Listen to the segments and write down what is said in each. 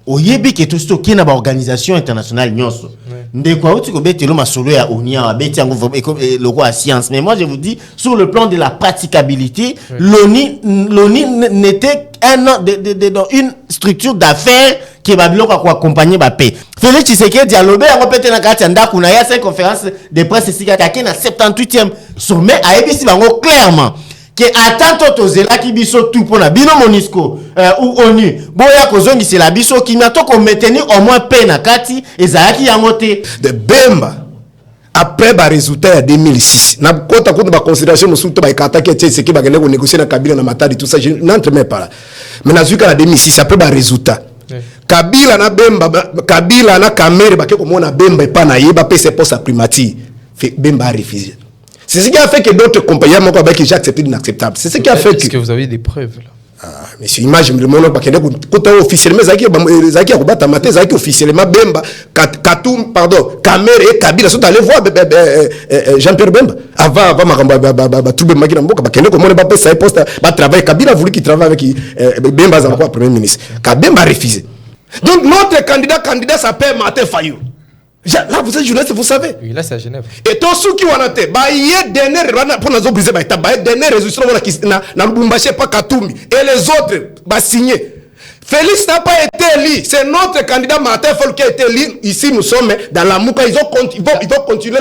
oyebi ke to sto ki na ba organisation internationale nyonso ndeko auti ko betelo masolo ya onia beti yango le roi science, mais moi je vous dis sur le plan de la praticabilité, l'ONI n'était dans une structure d'affaires qui va bien accompagner la paix. Félix Tshisekedi dialogue yango pete na kati ndaku na ya cette conférence de presse ici na 78e sommet a ebisi bango clairement que attends tozela ki biso tout pour la bino Monisco ou ONU boya kozongi c'est la biso qui n'a to ko maintenir au moins paix na kati ezalaki yango te de Bemba après ba résultat ya 2006 na kota ba considération musuto ba ikata ki tse ki ba gende ko négocier na Kabila na Matadi tout ça je n'entre même pas là mais na zuka na 2006 après ba résultat Kabila na Bemba Kabila na Kamere ba ke ko mona Bemba pa na yeba pe c'est pour sa primatie Bemba a refusé. C'est ce qui a fait que d'autres compagnies m'ont dit que j'ai accepté l'inacceptable. C'est ce qui a fait que... Est-ce que vous avez des preuves là? Ah, mais c'est image, je me demande pas qu'il y a des officiellement, Zaki a combattu Maté, Zaki officiellement, Bemba, Katoum, pardon, Kamere et Kabila sont allés voir Jean-Pierre Bemba. Avant ma tout Bemba qui n'a pas qu'il y a comment on va ça poste va travailler. Kabila a voulu qu'il travaille avec Bemba comme premier ministre. Bemba a refusé. Donc notre candidat s'appelle Martin Fayou. Là, vous êtes journaliste, vous savez. Oui, là, c'est à Genève. Et tous ceux qui ont été, il y a dernier, pour nous briser, il y a dernier résolution, na Lubumbashi, pas Katoumi. Et les autres, signé. Félix n'a pas été élu. C'est notre candidat Martin Fayou qui a été élu. Ici, nous sommes dans la Mouka. Ils vont continuer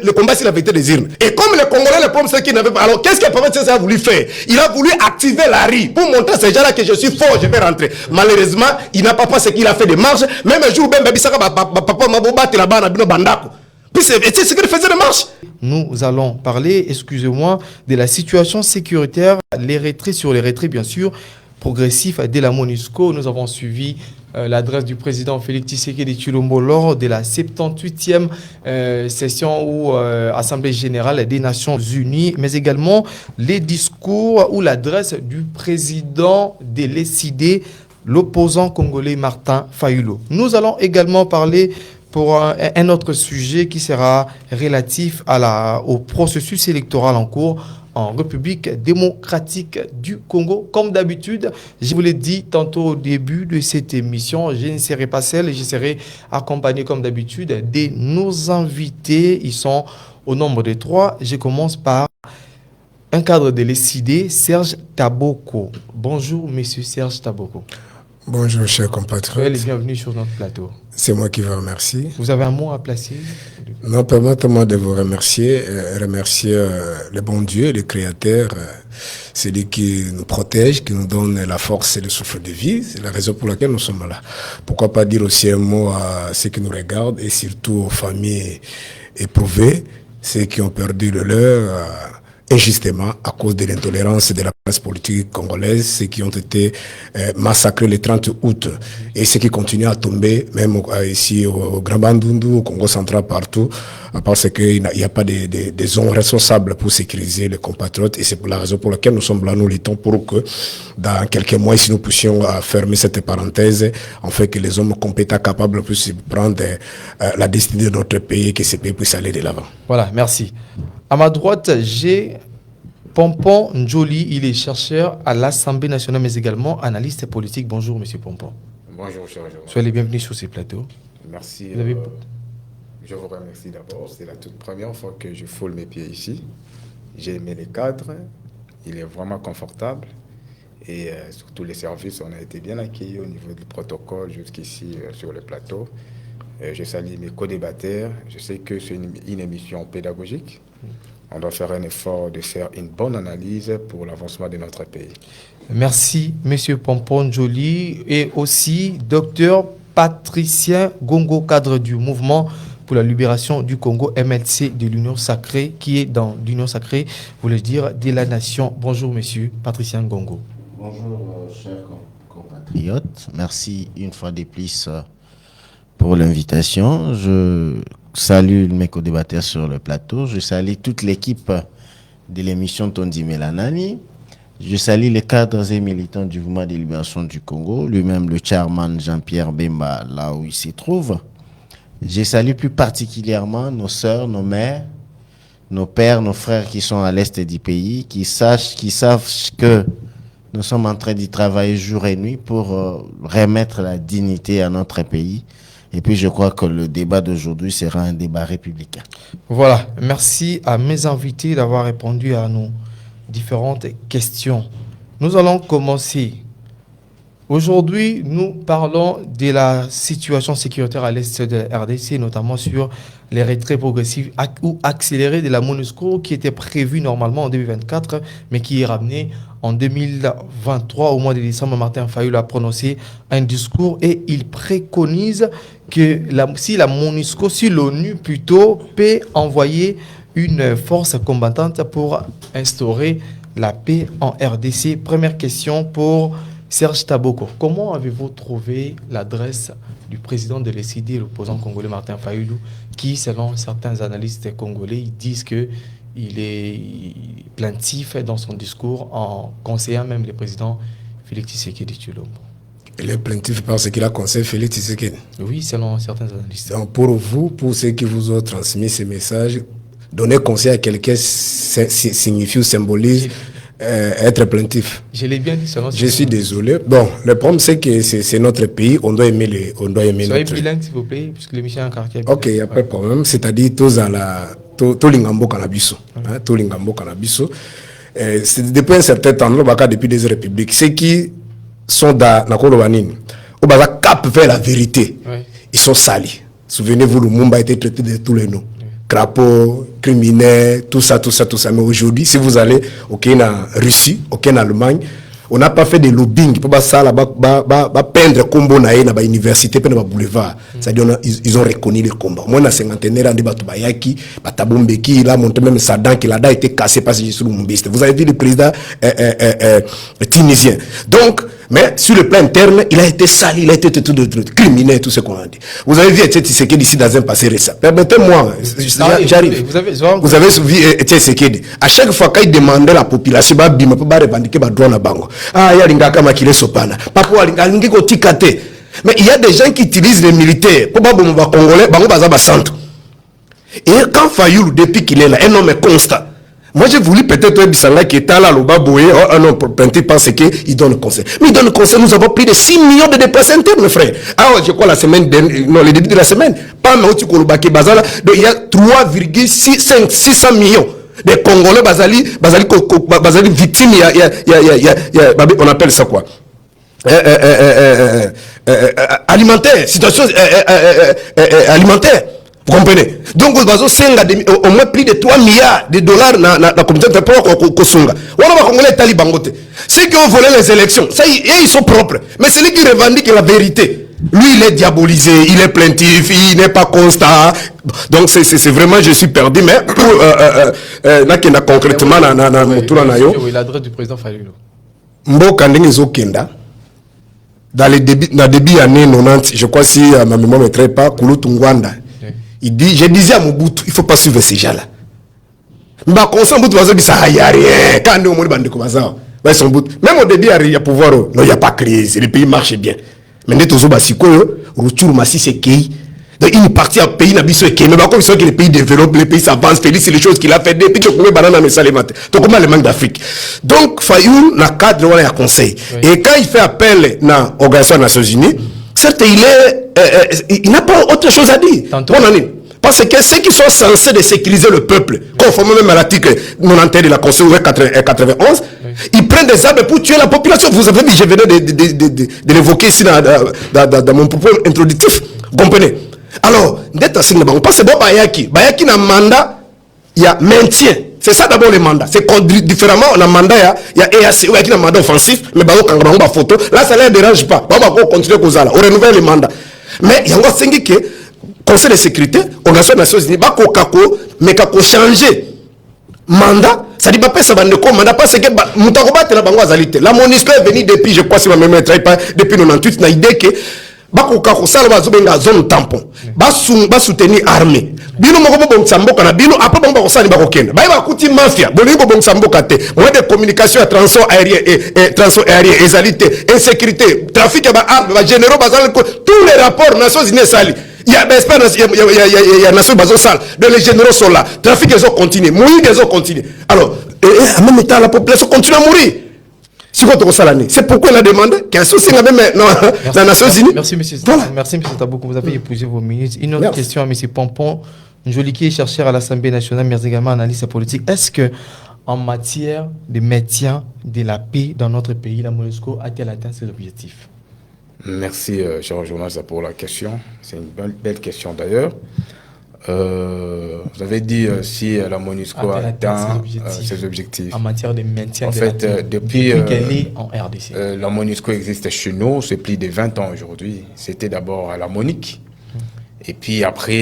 le combat sur la vérité des urnes. Et comme les Congolais, le problème, c'est qu'ils n'avaient pas. Alors, qu'est-ce que Papa Tshisekedi a voulu faire? Il a voulu activer la RI pour montrer à ces gens-là que je suis fort, je vais rentrer. Malheureusement, il n'a pas fait ce qu'il a fait de marche. Même un jour, papa m'a battu là-bas, na bino bandako. Puis c'est ce qu'il faisait de marche. Nous allons parler, excusez-moi, de la situation sécuritaire, les retraits sur les retraits, bien sûr. Progressif de la MONUSCO. Nous avons suivi l'adresse du président Félix Tshisekedi Tshilombo lors de la 78e session ou Assemblée générale des Nations Unies, mais également les discours ou l'adresse du président de l'ECD, l'opposant congolais Martin Fayulu. Nous allons également parler pour un autre sujet qui sera relatif au processus électoral en cours en République démocratique du Congo. Comme d'habitude, je vous l'ai dit tantôt au début de cette émission, je ne serai pas seul, je serai accompagné comme d'habitude de nos invités. Ils sont au nombre de 3. Je commence par un cadre de l'ECD, Serge Taboko. Bonjour, monsieur Serge Taboko. Bonjour, chers compatriotes. Soyez les bienvenus sur notre plateau. C'est moi qui vous remercie. Vous avez un mot à placer? Non, permettez-moi de vous remercier, remercier le bon Dieu, le Créateur, celui qui nous protège, qui nous donne la force et le souffle de vie. C'est la raison pour laquelle nous sommes là. Pourquoi pas dire aussi un mot à ceux qui nous regardent et surtout aux familles éprouvées, ceux qui ont perdu le leur injustement à cause de l'intolérance de la classe politique congolaise, ceux qui ont été massacrés le 30 août et ceux qui continuent à tomber, même ici au Grand Bandundu, au Congo central, partout, parce qu'il n'y a pas des hommes responsables pour sécuriser les compatriotes et c'est pour la raison pour laquelle nous sommes là, nous luttons pour que dans quelques mois, si nous puissions fermer cette parenthèse, en fait que les hommes compétents, capables puissent prendre la destinée de notre pays et que ce pays puisse aller de l'avant. Voilà, merci. À ma droite, j'ai Pompon Njoli, il est chercheur à l'Assemblée nationale, mais également analyste politique. Bonjour, monsieur Pompon. Bonjour, cher Jérôme. Soyez les bienvenus sur ces plateaux. Merci. Je vous remercie d'abord. C'est la toute première fois que je foule mes pieds ici. J'ai aimé les cadres. Il est vraiment confortable. Et surtout les services, on a été bien accueillis au niveau du protocole jusqu'ici sur le plateau. Je salue mes co-débatteurs. Je sais que c'est une émission pédagogique. On doit faire un effort de faire une bonne analyse pour l'avancement de notre pays. Merci, monsieur Pompon Njoli, et aussi docteur Patricien Gongo, cadre du mouvement pour la libération du Congo, MLC de l'Union Sacrée, qui est dans l'Union Sacrée, voulais dire, de la nation. Bonjour, monsieur Patricien Gongo. Bonjour, chers compatriotes. Merci une fois de plus pour l'invitation. Je salue mes co-débatteurs sur le plateau. Je salue toute l'équipe de l'émission Tondi Melanani. Je salue les cadres et militants du mouvement de libération du Congo, lui-même le chairman Jean-Pierre Bemba, là où il se trouve. Je salue plus particulièrement nos sœurs, nos mères, nos pères, nos frères qui sont à l'est du pays, qui savent que Nous sommes en train d'y travailler jour et nuit pour remettre la dignité à notre pays. Et puis je crois que le débat d'aujourd'hui sera un débat républicain. Voilà, merci à mes invités d'avoir répondu à nos différentes questions. Nous allons commencer. Aujourd'hui, nous parlons de la situation sécuritaire à l'est de la RDC, notamment sur les retraits progressifs ou accélérés de la MONUSCO qui était prévu normalement en 2024, mais qui est ramené en 2023. Au mois de décembre, Martin Fayulu a prononcé un discours et il préconise que si la MONUSCO, si l'ONU plutôt, peut envoyer une force combattante pour instaurer la paix en RDC. Première question pour Serge Taboko. Comment avez-vous trouvé l'adresse du président de l'ECD, l'opposant congolais Martin Fayulu, qui, selon certains analystes congolais, ils disent qu'il est plaintif dans son discours en conseillant même le président Félix Tshisekedi Tshilombo? Il est plaintif parce qu'il a conseillé Félix Tshisekedi. Oui, selon certains analystes. Donc pour vous, pour ceux qui vous ont transmis ces messages, donner conseil à quelqu'un signifie ou symbolise être plaintif. Je l'ai bien dit. Je suis désolé. Bon, le problème c'est que c'est notre pays, on doit aimer Soyez bilingue s'il vous plaît, puisque l'émission est un quartier. Ok, il n'y a pas de problème. C'est-à-dire tout l'ingambo cannabis. Tout l'ingambo cannabis. Depuis un certain temps, depuis des républiques, ceux qui sont dans la Kolobanine, au cap vers la vérité, ils sont salis. Souvenez-vous, le Lumumba a été traité de tous les noms. Crapaud, criminel, tout ça. Mais aujourd'hui, si vous allez au Kenya, Russie, au Kenya, Allemagne, on n'a pas fait de lobbying pour ça peindre combo na na université pe na boulevard. C'est-à-dire ils ont reconnu le combat. Moi na cinquantenaire andi batu bayaki, batabombeki, il a montré même sa dent qu'il a été cassé par ce Lumumbiste. Vous avez vu le président tunisien. Donc, mais sur le plan interne, il a été sali, il a été tout criminel, tout ce qu'on a dit. Vous avez vu Tshisekedi ici dans un passé récent. Permettez-moi, j'arrive. Vous avez vu Tshisekedi. À chaque fois qu'il demandait la population, il va revendiquer le droit na bango. Ah, il y a des gens qui sont sopana. Mais il y a des gens qui utilisent les militaires pour les Congolais, et quand Fayulu, depuis qu'il est là, un homme constant. Moi, j'ai voulu peut-être un Bissanga qui est là, le baboué, un homme planté parce qu'il donne le conseil. Mais il donne le conseil, nous avons plus de 6 millions de déplacés internes, frère. Ah, je crois la semaine dernière, non, le début de la semaine, pas mais il y a 3,600 millions de Congolais basali victimes, on appelle ça quoi? Alimentaire, situation alimentaire. Vous comprenez? Donc, au moins plus de 3 milliards de dollars dans la communauté de Kosunga. On a Congolais talibangote. Ceux qui ont volé les élections, ça, ils sont propres. Mais celui qui revendique la vérité, lui, il est diabolisé, il est plaintif, il n'est pas constant. Donc, c'est vraiment, je suis perdu. Mais, concrètement, oui, l'adresse du président Fayulu. Mboka Ndengezo Kenda. Dans le début années 90, je crois si ma mémoire ne me trompe pas, Kouloutou Ngwanda. Il dit, je disais à Mobutu, il ne faut pas suivre ces gens-là. Mais quand Mobutu va dire, il n'y a rien. Quand on est comme ça, même au début, il y a pouvoir, non, il n'y a pas de crise, le pays marche bien. Mais nous sommes aussi, retour massi c'est qui. Donc, il est parti à pays, mais comme que les pays développent, les pays s'avancent, c'est les choses qu'il a fait depuis que le banane mais ça les mate. Donc, comment le manque d'Afrique. Donc, Fayulu n'a cadre, il y a conseil. Et quand il fait appel à l'Organisation des Nations Unies, certes, il n'a pas autre chose à dire. Parce que ceux qui sont censés de sécuriser le peuple, conformément même à l'article 91 de la Constitution 91, ils prennent des armes pour tuer la population. Vous avez vu, je venais de l'évoquer ici dans mon propos introductif. Vous comprenez? Alors, parce que Bayaki n'a mandat, il y a maintien. C'est ça d'abord le mandat. C'est différemment, on a mandat, il y a EAC, il y a un mandat offensif, mais quand on a photo, là ça ne les dérange pas. On va continuer comme ça, on renouvelle le mandat. Mais il y a encore 5 qui Conseil de sécurité, Organisation des Nations Unies, mais qu'il changer mandat, ça dit pas ça va mandat parce que la MONUSCO est venue depuis, je crois si ma mémoire ne travaille pas, depuis 98, na idée que zone tampon, soutenir l'armée. Bino moko bon samboka na bino après bon ba sali ba kokenda. Ba ba kuti mafia, bolingo bon samboka te. Moyen de communication à transport aérien et exalité, insécurité, trafic ba armes, ba généraux bazal tous les rapports Nations Unies sali. Il y a Nations Unies sale. Donc les généraux sont là. Trafic ils ont continué, mourir ils ont continué. Alors, en même temps la population continue à mourir. C'est pourquoi il a demandé qu'il y a un même dans les Nations Unies. Merci, monsieur. Voilà. Merci, monsieur Taboukou. Vous avez épuisé vos minutes. Une autre Merci. question à monsieur Pompon. Njoli qui est chercheur à l'Assemblée nationale, mais également analyste politique. Est-ce que, en matière de maintien de la paix dans notre pays, la MONUSCO a-t-elle atteint ses objectifs? Merci, cher journaliste, pour la question. C'est une belle question d'ailleurs. Vous avez dit si la MONUSCO a atteint ses objectifs. En matière de maintien de la paix. Depuis qu'elle est en RDC. La MONUSCO existe chez nous, c'est plus de 20 ans aujourd'hui. C'était d'abord à la MONUC. Et puis après,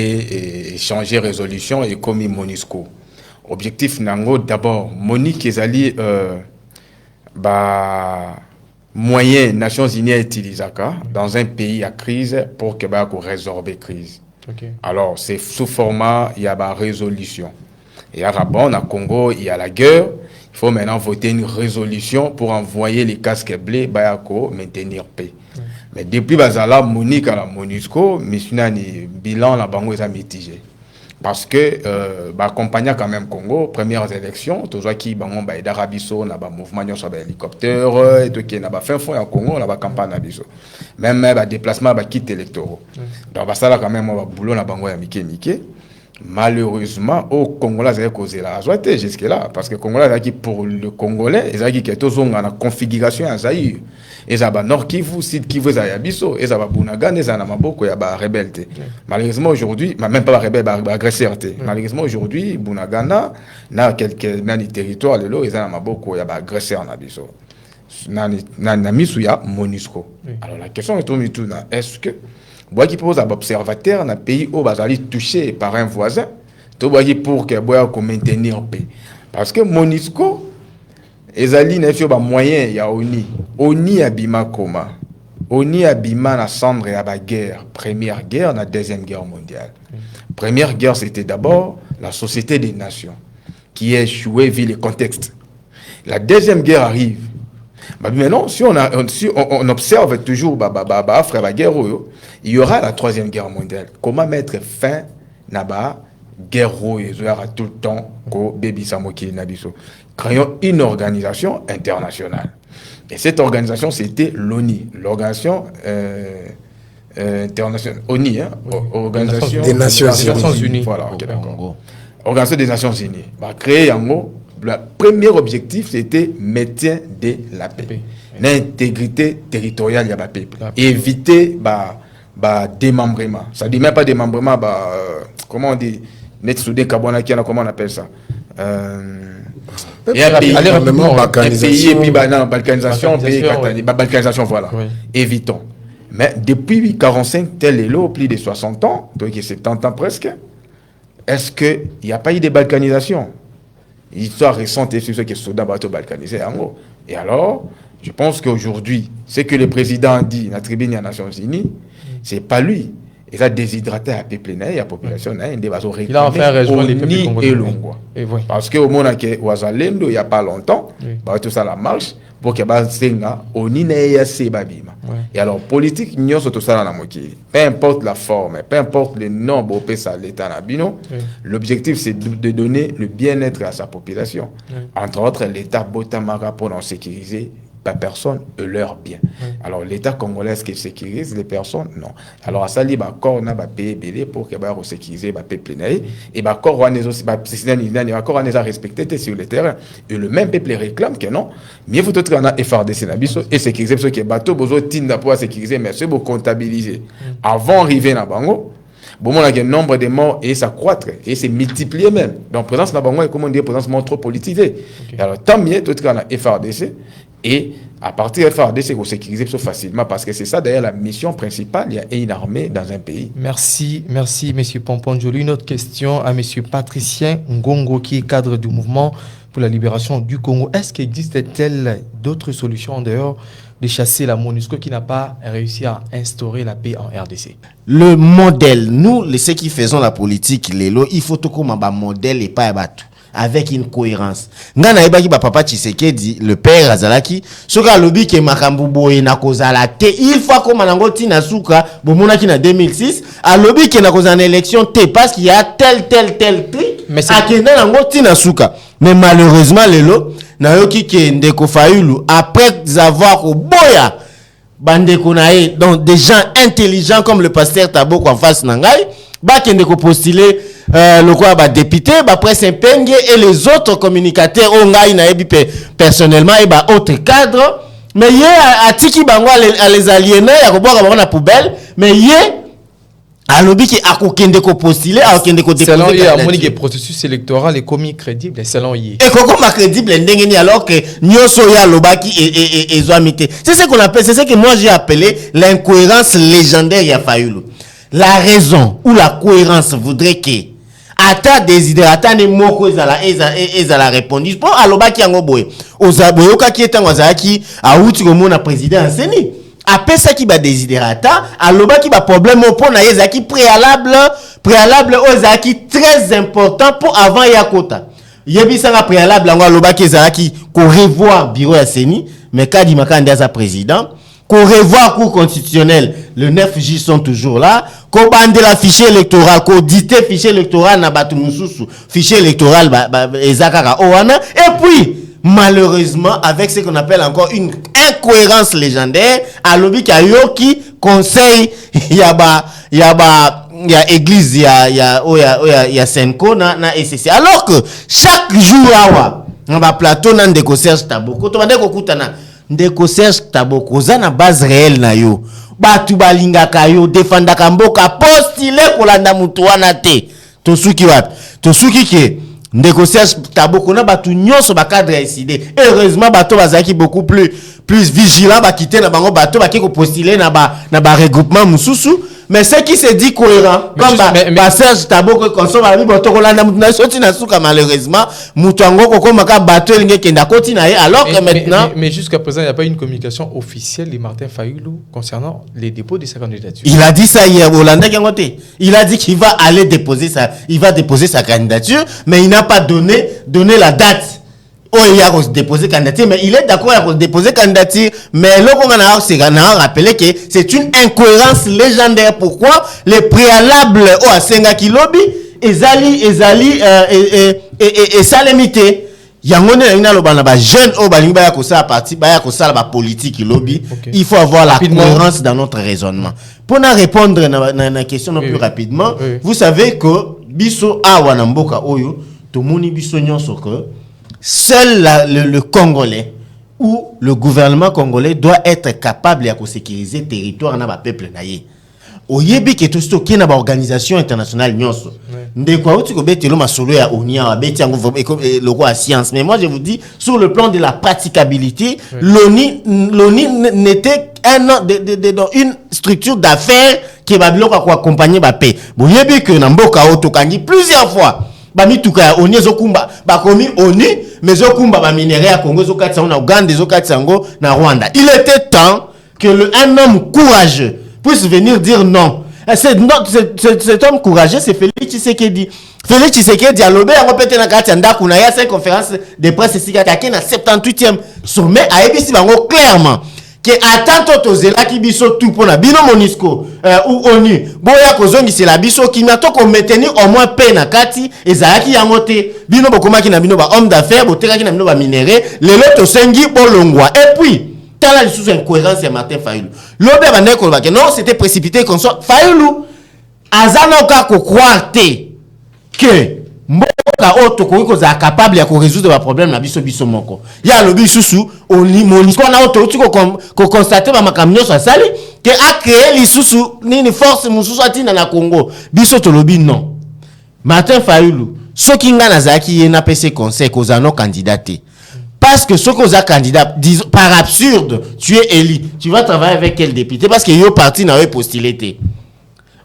échanger résolution et commis MONUSCO. Objectif nango d'abord, MONUC est allé moyen Nations Unies utilisent dans un pays à crise pour que résorber la crise. Okay. Alors, c'est sous format, il y a la résolution. Et à Gabon, à Congo, il y a la guerre. Il faut maintenant voter une résolution pour envoyer les casques bleus pour maintenir paix. Mais depuis Bazala, Monique à la MONUSCO, le bilan la bango est mitigé. Parce que accompagner quand même Congo, premières élections, tout ça qui bango d'Arabie Saoudite, na mouvement sur hélicoptère et tout qui na fin fond en Congo, na campagne na biso. Même déplacement kit électoraux. Donc ça là quand même on boulot na bango ya Miké. Malheureusement au Congolais ça a causé la joie jusque là parce que Congolais qui pour le Congolais, ils a qui est tous en configuration en Zaïre. Et ça va Nord Kivu, Sud Kivu, ça y a biso, et ça va Bunagana, ça n'a maboko, il y a rebelle. Malheureusement aujourd'hui, même pas la rebelle, agresseur. Malheureusement aujourd'hui, Bunagana, n'a quelques territoires de l'eau, et ça n'a maboko, il y a agresseur na biso. Na misuya MONUSCO. Alors la question est tout est-ce que moi qui pose à observateur dans pays où bazali touché par un voisin, tout pour que boya ko maintenir paix. Parce que MONUSCO ezali na fio ba moyen ya oni abima koma. Oni abima na cendre ya ba guerre, première guerre, la deuxième guerre mondiale. Première guerre c'était d'abord la Société des Nations qui a échoué vu le contexte. La deuxième guerre arrive. Mais maintenant, si on observe toujours la guerre, il y aura la troisième guerre mondiale. Comment mettre fin à la guerre tout le temps que Baby Samoki Nabiso. Créons une organisation internationale. Et cette organisation, c'était l'ONU, l'organisation internationale. ONU, Organisation des Nations Unies. Voilà, ok, d'accord. Organisation des Nations Unies. Créer en gros. Le premier objectif, c'était maintien de la paix. L'intégrité territoriale de la paix. Éviter démembrement. Ça ne dit même pas démembrement, comment on dit, comment on appelle ça et un pays, balkanisation, voilà. Oui. Évitons. Mais depuis 1945, tel est là, plus de 60 ans, donc 70 ans presque, est-ce qu'il n'y a pas eu de balkanisation? L'histoire récente est sur ce que les soldats bateaux balkanisés en gros. Et alors, je pense qu'aujourd'hui, ce que le président a dit dans la tribune des Nations Unies, c'est pas lui. Il a déshydraté la peuple, la population, il a enfin rejoint les peuples congolais. Parce qu'au moment où il n'y a pas longtemps, tout ça la marche pour que et alors, politique, nous sommes tout ça dans la moitié. Peu importe la forme, peu importe le nombre de l'État nabino, l'objectif c'est de donner le bien-être à sa population. Entre autres, l'État Botamara pour en sécuriser la personne et leur bien. Alors, l'État congolais qui sécurise les personnes, non. Alors, à ça, il y a encore un pays pour que sécuriser le peuple. Et encore, on a respecté sur le terrain. Et le même peuple réclame que non. Mieux faut être en FRDC et sécuriser ce qui est bateau, besoin de pouvoir sécuriser, mais c'est pour comptabiliser. Avant d'arriver à Bango, le nombre de morts et ça croître et c'est multiplié même. Donc, présence dans Bango est comme on dit, présence trop politisée. Alors, tant mieux, tout est en FRDC. Et à partir de FARDC, c'est qu'on sécurise facilement parce que c'est ça d'ailleurs la mission principale. Il y a une armée dans un pays. Merci, M. Pompon Njoli. Une autre question à M. Patricien Ngongo, qui est cadre du mouvement pour la libération du Congo. Est-ce qu'il existe-t-il d'autres solutions en dehors de chasser la MONUSCO qui n'a pas réussi à instaurer la paix en RDC? Le modèle, nous, ceux qui faisons la politique, il faut tout comme un modèle et pas un bateau. Avec une cohérence. Ngana ebaki ba papa Tshisekedi le père Azalaki soka lobi ke makambu boye na kozala te il faut comme nango tina suka bomona ki na 2006 a lobi ke na kozana élection te parce qu'il y a tel truc mais akenda nango tina suka mais malheureusement lelo nayoki ke ndeko Fayulu après avoir boya bandeko nae donc des gens intelligents comme le pasteur Taboko en face nangai ba kende ko postuler le quoi ba député ba presse Penge et les autres communicateurs on ngai na ebi personnellement et ba autres cadres mais yé atiki bango à les aliéner ya ko boka bango na poubelle mais yé alobi ki akokende ko postuler akokende ko déposer selon yé amoni que processus électoral est commis crédible selon yé et koko ma crédible ndenge ni alors que nyoso ya lobaki et zoamité c'est ce qu'on appelle c'est ce que moi j'ai appelé l'incohérence légendaire ya Fayulu. La raison ou la cohérence voudrait que ata desiderata ne moko ezala répondu pour alobaki yango boye ozaboyoka ki etango azalaki auti komona président enseni apesa ki ba desiderata alobaki ba problème po na ezaki préalable ozaki très important pour avant yakota yebisanga préalable yango alobaki ezalaki ko revoir bureau ya seni mais kadi makandi aza président qu'on revoit cour constitutionnel, le 9 juillet sont toujours là, qu'on bande la fichier électoral, qu'on dite fichier électoral na batu mususu, fichier électoral ezakara owana, et puis malheureusement avec ce qu'on appelle encore une incohérence légendaire, à l'obi qui conseil ya église ya Senko na SCC, alors que chaque jour awa on va plateau na ndeko Serge Taboko to bande ko kutana ndeko Serge Taboko za na base réelle na yo batu balingaka yo defendaka mboka postuler kolanda mutu wana te tosuki wapi tosuki ke ndeko Serge Taboko na batu nyonso ba cadre ICD heureusement bato bazaki beaucoup plus vigilant ba quitter na bango bato ba ki ko postuler na ba regroupement mususu. Mais ce qui se dit cohérent, comme Serge Taboko consomme la vie, malheureusement, Moutango Koko Maka Bato Kenda continue alors que maintenant. Mais jusqu'à présent, il n'y a pas une communication officielle de Martin Fayulu concernant les dépôts de sa candidature. Il a dit ça hier, Hollande Gangote. Il a dit qu'il va aller déposer sa candidature, mais il n'a pas donné la date. Il a déposé candidature, mais il est d'accord à déposer candidature. Mais là, on a rappelé que c'est une incohérence légendaire. Pourquoi les préalables au Asenga Kilobi, ezali et salemité. Yangone ina lobana ba jeune au balinga ya kosa parti ba ya kosa la politique lobby. Il faut avoir la cohérence dans notre raisonnement. Pour répondre na question non plus rapidement, vous savez que biso awa na mboka oyo to moni biso nyonso que seul le Congolais ou le gouvernement congolais doit être capable de sécuriser le territoire na ba peuple naye. Oyebi ke to ki na ba organisation internationale nyonso. Ndeko auti ko betelo masolo ya onia wa beti yango le roi science. Mais moi je vous dis sur le plan de la praticabilité, l'ONI n'était une structure d'affaires qui va bien accompagner ba paix. Oyebi ke na mboka auto kangi plusieurs fois. Bamituka oni zokumba bakomi oni mais zokumba ba minerai ya Congo zokatsa na Uganda zokatsa ngo na Rwanda. Il était temps que un homme courageux puisse venir dire non. Cet homme courageux c'est Félix Tshisekedi. Félix Tshisekedi a lobé a répété na kati ndaku na ya cette conférence de presse ici qui na 78e sommet a ebisi bango clairement que attends tozela ki biso tout pona bino Monisco ou ONU boya kozongisi la biso ki na to ko maintenir au moins paix na kati ezalaki yangote bino bokomaki na bino ba homme d'affaires botekaki na bino ba minerai lelo to sengi bolongwa et puis tala sous incohérence ya Martin Fayulu lobe ba ndeko ba que non c'était précipité comme ça Fayulu azana ka ko croire que mboka oto ko za capable ya ko résoudre ba problème na biso moko ya lobi susu oni Monisco na oto ko constater ba makamnyo so sali que a créé lisusu nini force mususu atina na Congo biso to lobi non Martin Fayulu soki nga nazaki ye na PC conseil ko za no candidaté parce que ce qu'on a candidat par absurde tu es élu tu vas travailler avec quel député parce que yo parti na yo postulé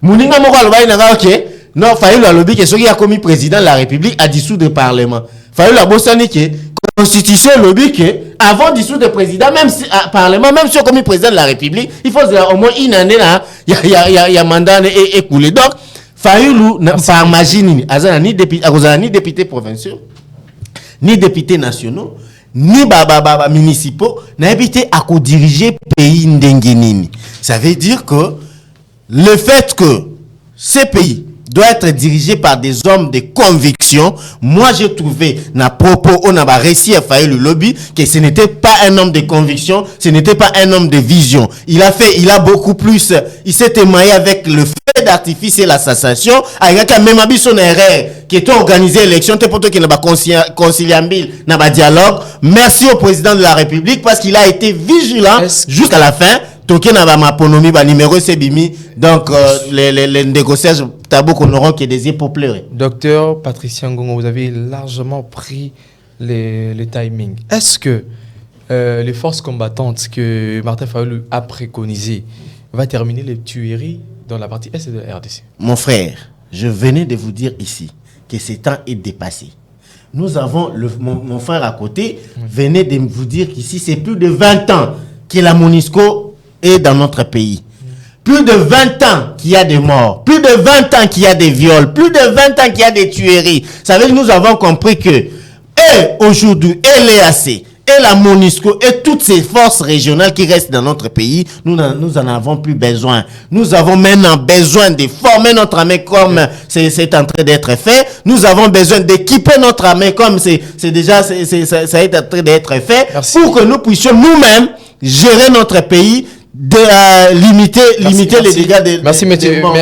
muninga moko alobai na OK. Non, Fayulu a lobby que ce qui a commis président de la République a dissoudre le Parlement. Fayulu a bossani que constitution lobby que avant dissoudre le président, même si Parlement, même si on commis président de la République, il faut au moins une année là, il y a mandat écoulé. Donc Fayulu par magie ni député provinciaux, ni député nationaux, ni municipaux, n'a habité à co-diriger pays ndengenini. Ça veut dire que le fait que ces pays doit être dirigé par des hommes de conviction conviction. Moi, j'ai trouvé, na propos, on a réussi à faire le lobby, que ce n'était pas un homme de conviction, ce n'était pas un homme de vision. Il a beaucoup plus, il s'est émaillé avec le feu d'artifice et l'assassination, avec même son erreur, qui était organisé l'élection, pour qu'il n'y ait pas conciliable, n'a pas dialogue. Merci au président de la République, parce qu'il a été vigilant jusqu'à la fin. Toké n'a pas ma ponomie, numéro c'est bimi. Donc, les négociations, tabou qu'on aura qui est désiré pour pleurer. Docteur Patricia Ngongo, vous avez largement pris les timings. Est-ce que les forces combattantes que Martin Fayulu a préconisées va terminer les tueries dans la partie est de la RDC? Mon frère, je venais de vous dire ici que ce temps est dépassé. Nous avons, mon frère à côté venait de vous dire qu'ici, c'est plus de 20 ans que la MONUSCO est dans notre pays. Plus de 20 ans qu'il y a des morts, plus de 20 ans qu'il y a des viols, plus de 20 ans qu'il y a des tueries. Ça veut dire que nous avons compris que, et aujourd'hui, et l'EAC, et la MONUSCO, et toutes ces forces régionales qui restent dans notre pays, nous en avons plus besoin. Nous avons maintenant besoin de former notre armée comme c'est en train d'être fait. Nous avons besoin d'équiper notre armée comme ça est en train d'être fait. Merci. Pour que nous puissions nous-mêmes gérer notre pays, limiter les dégâts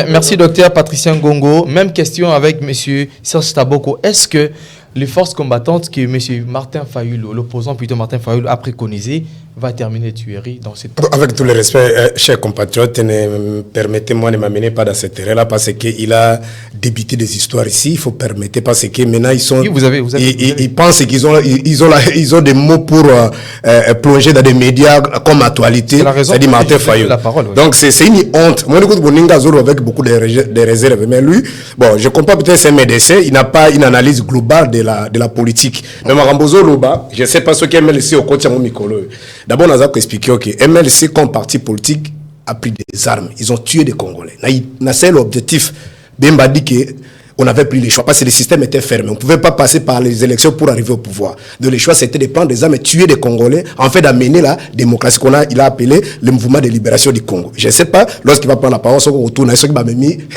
merci docteur Patricia Ngongo. Même question avec monsieur Serge Taboko. Est-ce que les forces combattantes que monsieur Martin Fayulu, l'opposant plutôt Martin Fayulu, a préconisé, va terminer les tueries dans cette... Avec tout le respect, chers compatriotes, permettez-moi de m'amener pas dans cette terrain-là parce qu'il a débité des histoires ici. Il faut permettre parce que maintenant ils sont... Oui, ils pensent qu'ils ont des mots pour plonger dans des médias comme actualité. C'est-à-dire Martin Fayulu. Donc c'est une honte. Moi, j'écoute Boninga Zoro avec beaucoup de réserves. Mais lui, bon, je comprends peut-être ses médecins. Il n'a pas une analyse globale de la politique. Mais Marambozo Loba, je ne sais pas ce qu'est MLC au côté de Mikolo. D'abord, on a expliqué que MLC, comme parti politique, a pris des armes. Ils ont tué des Congolais. C'est l'objectif. Bemba dit qu'on n'avait plus les choix parce que le système était fermé. On ne pouvait pas passer par les élections pour arriver au pouvoir. Donc, les choix, c'était de prendre des armes et tuer des Congolais, en fait, d'amener la démocratie il a appelé le mouvement de libération du Congo. Je ne sais pas, lorsqu'il va prendre la parole, on retourne à ce qui va mener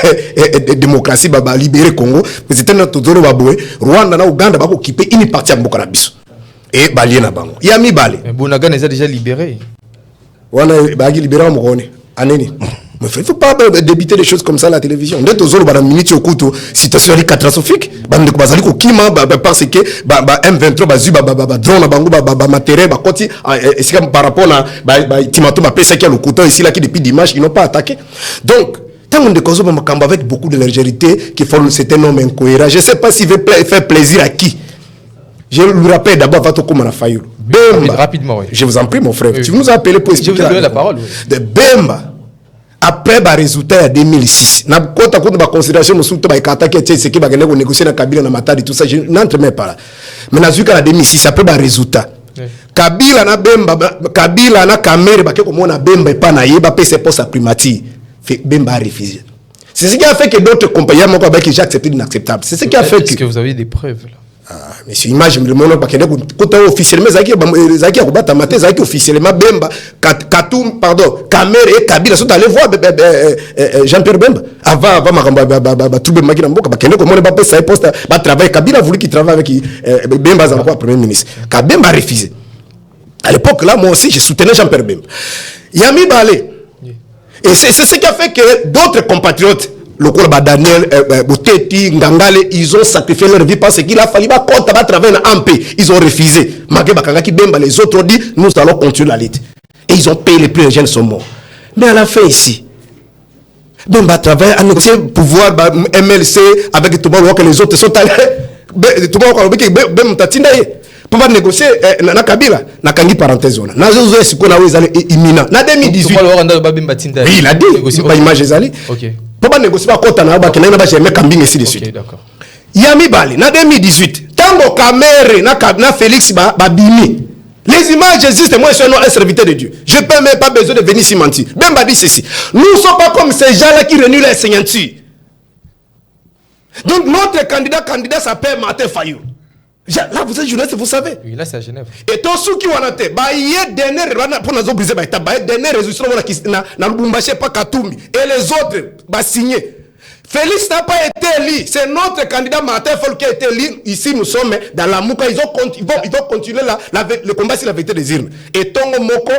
démocratie, va libérer le Congo. C'était notre Tozoro Baboué. Rwanda, Ouganda, va occuper une partie de Mokanabiso. Et Bali na bango. Il y a mis Bali. Bonaga les a déjà libérés. On a libéré en Morone. Aneni. Mais il ne faut pas débiter des choses comme ça à la télévision. On est aux autres, dans minute au couteau, situation catastrophique. Parce que M23, drone, matériel, par rapport à Timato, le couteau ici, là, qui depuis dimanche, ils n'ont pas attaqué. Donc, tant qu'on décose avec beaucoup de légèreté, qui font c'est un homme incohérent. Je ne sais pas s'il veut faire plaisir à qui. Je lui rappelle d'abord votre Koumana Fayulu. Bemba. Rapidement, oui. Je vous en prie, mon frère. Oui. Tu nous as appelé pour expliquer. Je vous ai donné la parole. Oui. De Bemba. Après le résultat en 2006, na kota ma considération nous sommes attaqué ce qui va négocier na Kabila na Matadi tout ça je n'entre même pas là. Mais na zuka en 2006 après le résultat. Kabila na Bemba Kabila na Kamere ba ke ko mona Bemba pas na yeba pe ses postes à primature. Bemba a refusé. C'est ce qui a fait que d'autres compagnies m'ont pas que j'ai accepté l'inacceptable. C'est ce qui a fait que vous avez des preuves là. Mais si imagine le monde pas que officiellement zaki a combattre maté zaki officiellement Bemba Katum pardon Kamere et Kabila sont allés voir Jean-Pierre Bemba avant ma trouver makina mboka ba kende ko mona ba pesa poste ba travail Kabila a voulu qu'il travaille avec Bemba za quoi premier ministre Kabemba a refusé. À l'époque là moi aussi je soutenais Jean-Pierre Bemba. Yami Balé. Et c'est ce qui a fait que d'autres compatriotes le Kourba Daniel, Bouteti, Ngangale, ils ont sacrifié leur vie parce qu'il a fallu travailler en paix. Ils ont refusé. Malgré Bakangaki Bemba, les autres ont dit nous allons continuer la lutte. Et ils ont payé les plus jeunes sont morts. Mais à la fin ici, Bemba travaille à négocier le pouvoir MLC avec tout le monde que les autres sont allés. Tout le monde Bemba Tatindaye. Pour négocier na Kabila na kangi parenthèse on na zozo ce qu'on a eu imminent na 2018 il a dit pas image ezali OK pour négocier pas kota na ba kenana ba jamais kambing ici de suite. OK d'accord Yami Bali na 2018 tango Kamere na Félix ba bimi les images existent moi je suis un serviteur de Dieu je peux même pas besoin de venir ici mentir Bemba dit ceci nous ne sommes pas comme ces gens là qui renient les seigneuries donc notre candidat s'appelle Martin Fayulu. Là, vous êtes journaliste, vous savez. Oui, là, c'est à Genève. Et tous ceux qui ont été, il y a des derniers, pour nous briser, il y a des résolutions, pas Katumbi. Et les autres, signé. Félix n'a pas été élu. C'est notre candidat Martin Fayulu qui a été élu. Ici, nous sommes dans la Mouka. Ils vont continuer le combat sur la vérité des urnes. Et Tongo Moko,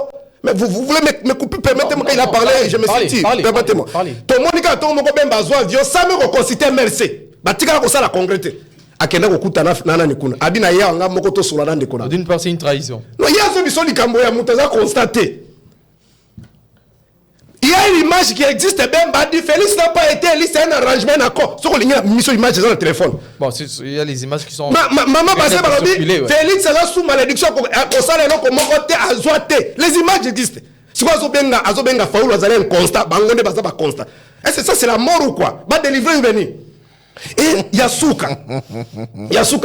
mais vous voulez me couper, permettez-moi, quand il a parlé, je me suis dit, permettez-moi. Tongo Moko, Tongo Moko, ben Bazoa, Dio, ça me reconstitue merci. Batika ko sala congrès. Akenda ko kutana nana nikuna. Abina ya nga moko to solana ndekona. D'une part, c'est une trahison. Non, il y a ce biso likambo ya mutaza constaté. Il y a une image qui existe, Ben Badi, Félix n'a pas été élu, c'est un arrangement d'accord. Ce qu'on a mis sur l'image dans le téléphone. Bon, il y a les images qui sont... Maman passé par le dit, Félix est là sous malédiction, au salaire, comment on azoité. Les images existent. Si vous avez un faou, vous avez un constat, vous avez un constat. Est-ce que ça, c'est la mort ou quoi? Va délivrer une venue. Et Yasuka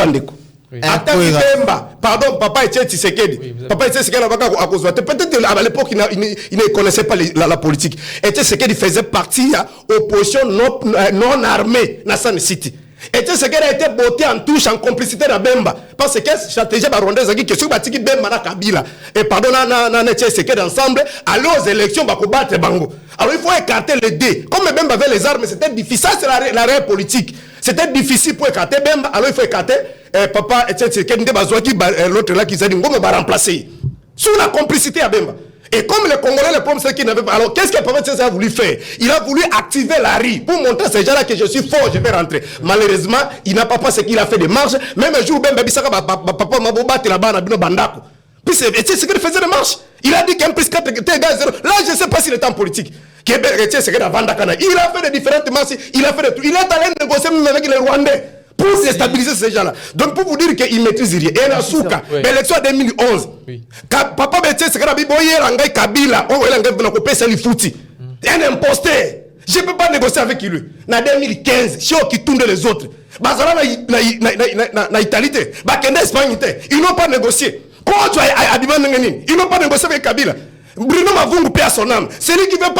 Ndeko. Attaque Bemba, pardon, papa était Tshisekedi. Papa était Tshisekedi à cause de peut-être à l'époque il ne connaissait pas la politique. Et Tshisekedi faisait partie de l'opposition non armée dans San City. Et Tshisekedi a été botté en touche en complicité de Bemba parce que stratégie barondaise qui que sur batiki Bemba na Kabila et pardon na Tshisekedi ensemble aller aux élections ba combattre Bango. Alors il faut écarter les dés. Comme Bemba avait les armes, c'était difficile. Ça c'est la réelle politique. C'était difficile pour écarter Bemba. Alors il faut écarter papa Tshisekedi l'autre là qui s'est dit on va remplacer sous la complicité à Bemba. Et comme les Congolais, le problème c'est qu'ils n'avaient pas. Alors qu'est-ce que Papa Tshisekedi a voulu faire? Il a voulu activer la RI pour montrer à ces gens-là que je suis fort, je vais rentrer. Malheureusement, il n'a pas ce qu'il a fait des marches. Même un jour, Bemba Bissaka, papa m'a battu là-bas, on a bien bandako. Puis c'est ce qu'il faisait des marches. Il a dit qu'un plus 4 égale 0. Là, je ne sais pas s'il est en politique. Il a fait de différentes marches, il a fait de tout. Il est allé négocier même avec les Rwandais pour déstabiliser ces gens-là. Donc pour vous dire qu'il maîtrise rien. Et la Souka, l'élection 2011, papa Bétier, c'est que la Bible, il Kabila, un imposteur. Je ne peux pas négocier avec lui. En 2015, si on qui tourne les autres, na Italie, Espagne, ils n'ont pas négocié. Ils n'ont pas négocié avec Kabila. Bruno Mavungu paie à son âme. Celui qui veut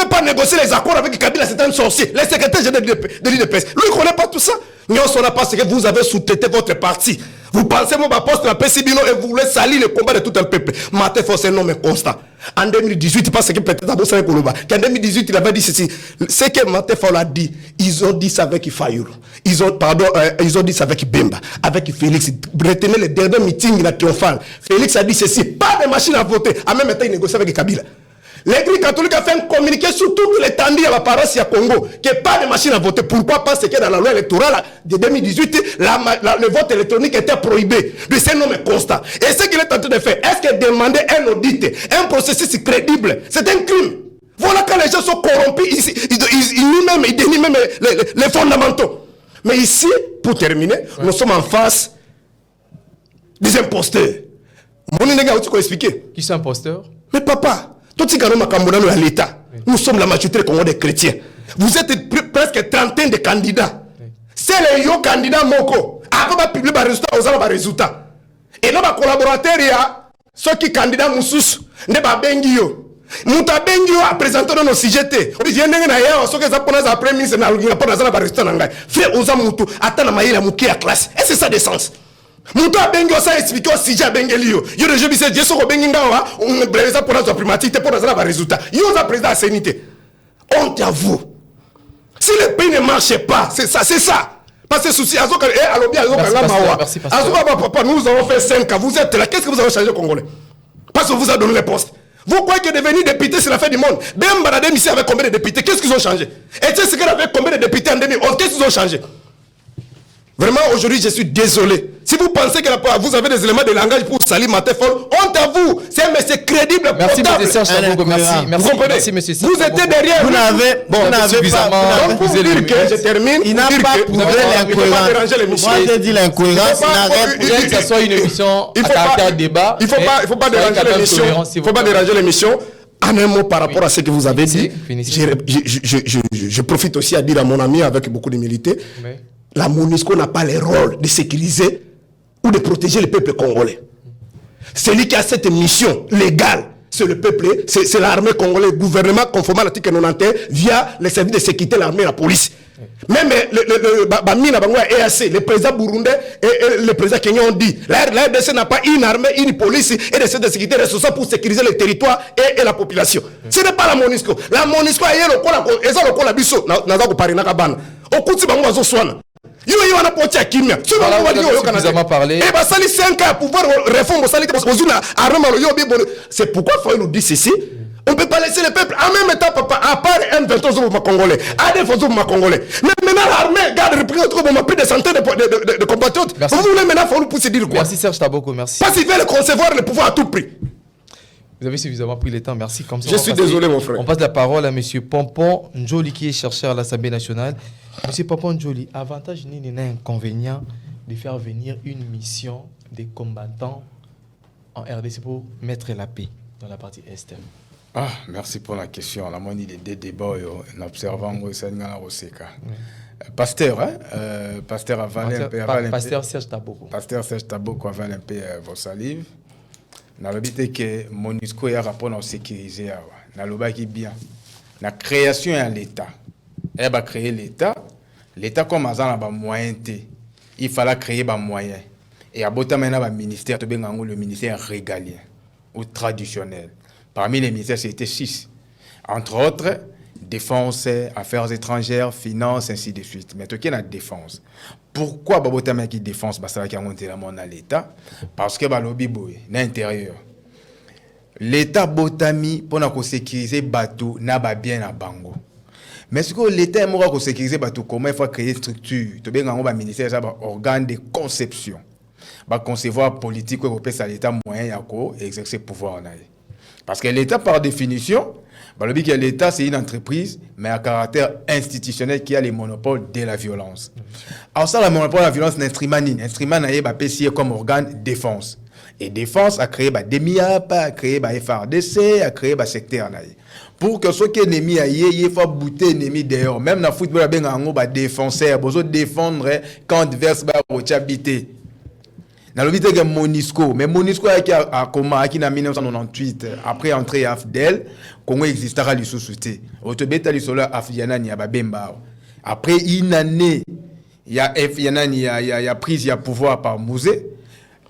pas négocier les accords avec Kabila, c'est un sorcier. Le secrétaire général de l'IDPS. Lui, il ne connaît pas tout ça. Nous, on n'a pas ce que vous avez sous-traité votre parti. Vous pensez, mon poste la Pessibino et vous voulez salir le combat de tout un peuple. Maté Fossé, non, mais constant. En 2018, parce que peut-être à Bossa Koloba, qu'en 2018, il avait dit ceci. Ce que Maté Fossé a dit, ils ont dit ça avec Fayulu. Ils ont dit ça avec Bemba, avec Félix. Retenez le dernier meeting triomphal. Félix a dit ceci. Pas de machine à voter. En même temps, il négocie avec Kabila. L'Église catholique a fait un communiqué sur tout l'étendue à la paroisse à Congo, qu'il n'y ait pas de machine à voter. Pourquoi? Parce que dans la loi électorale de 2018, le vote électronique était prohibé. C'est un nomme constant. Et ce qu'il est en train de faire, est-ce que demander un audit, un processus crédible, c'est un crime? Voilà quand les gens sont corrompus, ils dénient même les fondamentaux. Mais ici, pour terminer, nous sommes en face des imposteurs. Qui sont imposteurs? Mais papa, l'État. Nous sommes la majorité des chrétiens. Vous êtes presque trentaine de candidats. C'est les yo candidats Moko. Après, va publier les résultats. Et là, les collaborateurs, ceux qui candidats Moussous, ne pas Bengio. Mouta Bengio a présenté nos CGT. On dit, ceux qui ont après ministre, frère Ozamutu, attends la maille, la classe. Est-ce que ça a des sens? Mouta Bengo ça explique aussi à Bengelio. Yo de je bise je so benginga wa on breza pour notre primatique pour notre résultat. Yo za président sénité. Honte à vous. Si le pays ne marche pas, c'est ça. Parce que souci azoka alobi azoka la mawa. Azoka papa nous avons fait 5 ans. Vous êtes là, qu'est-ce que vous avez changé Congolais? Parce que vous avez donné les postes. Vous croyez que devenir député c'est la fin du monde? Bemba la démission avec combien de députés? Qu'est-ce qu'ils ont changé? Et tu sais ce qu'il avait combien de députés en 2011? Qu'est-ce qu'ils ont changé? Vraiment, aujourd'hui, je suis désolé. Si vous pensez que vous avez des éléments de langage pour salir Matéfol, honte à vous. C'est un monsieur crédible. Merci, M. Serge Sabongo. Merci, M. Serge. Vous étiez derrière. Vous n'avez suffisamment pour dire que je termine. Il n'a pas prouvé l'incohérence. Moi, j'ai dit l'incohérence. Il faut que ça soit une émission à caractère débat. Il ne faut pas déranger l'émission. Il ne faut pas déranger l'émission. En un mot par rapport à ce que vous avez dit, je profite aussi à dire à mon ami avec beaucoup d'humilité. La MONUSCO n'a pas le rôle de sécuriser ou de protéger le peuple congolais. Celui qui a cette mission légale, c'est le peuple, c'est l'armée congolaise, le gouvernement conforme à l'article 91 via les services de sécurité, l'armée et la police. Même le EAC, le président burundais et le président kenyan ont dit la RDC n'a pas une armée, une police et des services de sécurité responsables pour sécuriser le territoire et la population. Ce n'est pas la MONUSCO. La MONUSCO est le biso, au coup de bango swana. Yo na poti ya kimia. Tu vas voir yo suffisamment parlé. Et bah ça les 5 ans pour pouvoir réformer ça parce que c'est pourquoi faut nous dire ceci. On ne peut pas laisser le peuple en même temps, papa, à part M23 pour Congolais, ADF pour Congolais. Mais maintenant, l'armée garde repris plus de centaines de compatriotes. Vous voulez maintenant, il faut nous pousser dire quoi? Merci Serge Taboko, merci. Parce qu'ils veulent concevoir le pouvoir à tout prix. Vous avez suffisamment pris le temps, merci. Comme ça, je suis désolé, mon frère. On passe la parole à M. Pompon Njoli, qui est chercheur à l'Assemblée nationale. M. Pompon Njoli, avantage ni inconvénient de faire venir une mission des combattants en RDC pour mettre la paix dans la partie Est? Ah, merci pour la question. La moindre des deux débats en observant Pasteur, hein? Pasteur avale un peu. Pasteur Serge Taboko. Pasteur Serge Taboko avale un peu vos salives. Dans le but que MONUSCO a rapport à sécuriser. Dans le qui bien. La création de l'État. Elle va créer l'État. L'État comme agent a moyen. Il fallait créer des moyens. Et à bout maintenant le ministère, le ministère régalien ou traditionnel. Parmi les ministères, c'était 6. Entre autres, défense, affaires étrangères, finances, ainsi de suite. Mais tout qui est la défense. Pourquoi Babotama qui défense ça qui a monté la monnaie à l'État? Parce que lobby boy, l'intérieur. L'État botami pour nous sécuriser bateau n'a pas bien à Bango. Mais ce que l'État aimerait qu'on sécuriser bateau, comment il faut créer une structure? Tu bien un ministère, ça va organe de conception. Va concevoir politique européen, ça l'État moyen à exercer pouvoir en aille. Parce que l'État, par définition, l'État, c'est une entreprise, mais à caractère institutionnel qui a les monopoles de la violence. Alors ça, le monopole de la violence, c'est un instrument. L'instrument est comme organe de défense. Et défense a créé des MIAP, a créé des FARDC, a créé des secteurs. Pour que ceux qui sont ennemis, il faut bouter l'ennemi dehors. Même dans le football, il y a des défenseurs, il faut défendre quand adverse va habiter. Dans le but de MONUSCO, mais MONUSCO a commencé en 1998, après entrée à AFDEL, Congo existera le sous-souté. Autobeta le solo Afdiana ni Ababemba. Après une année, il y a prise, il y a pouvoir par Mouzé.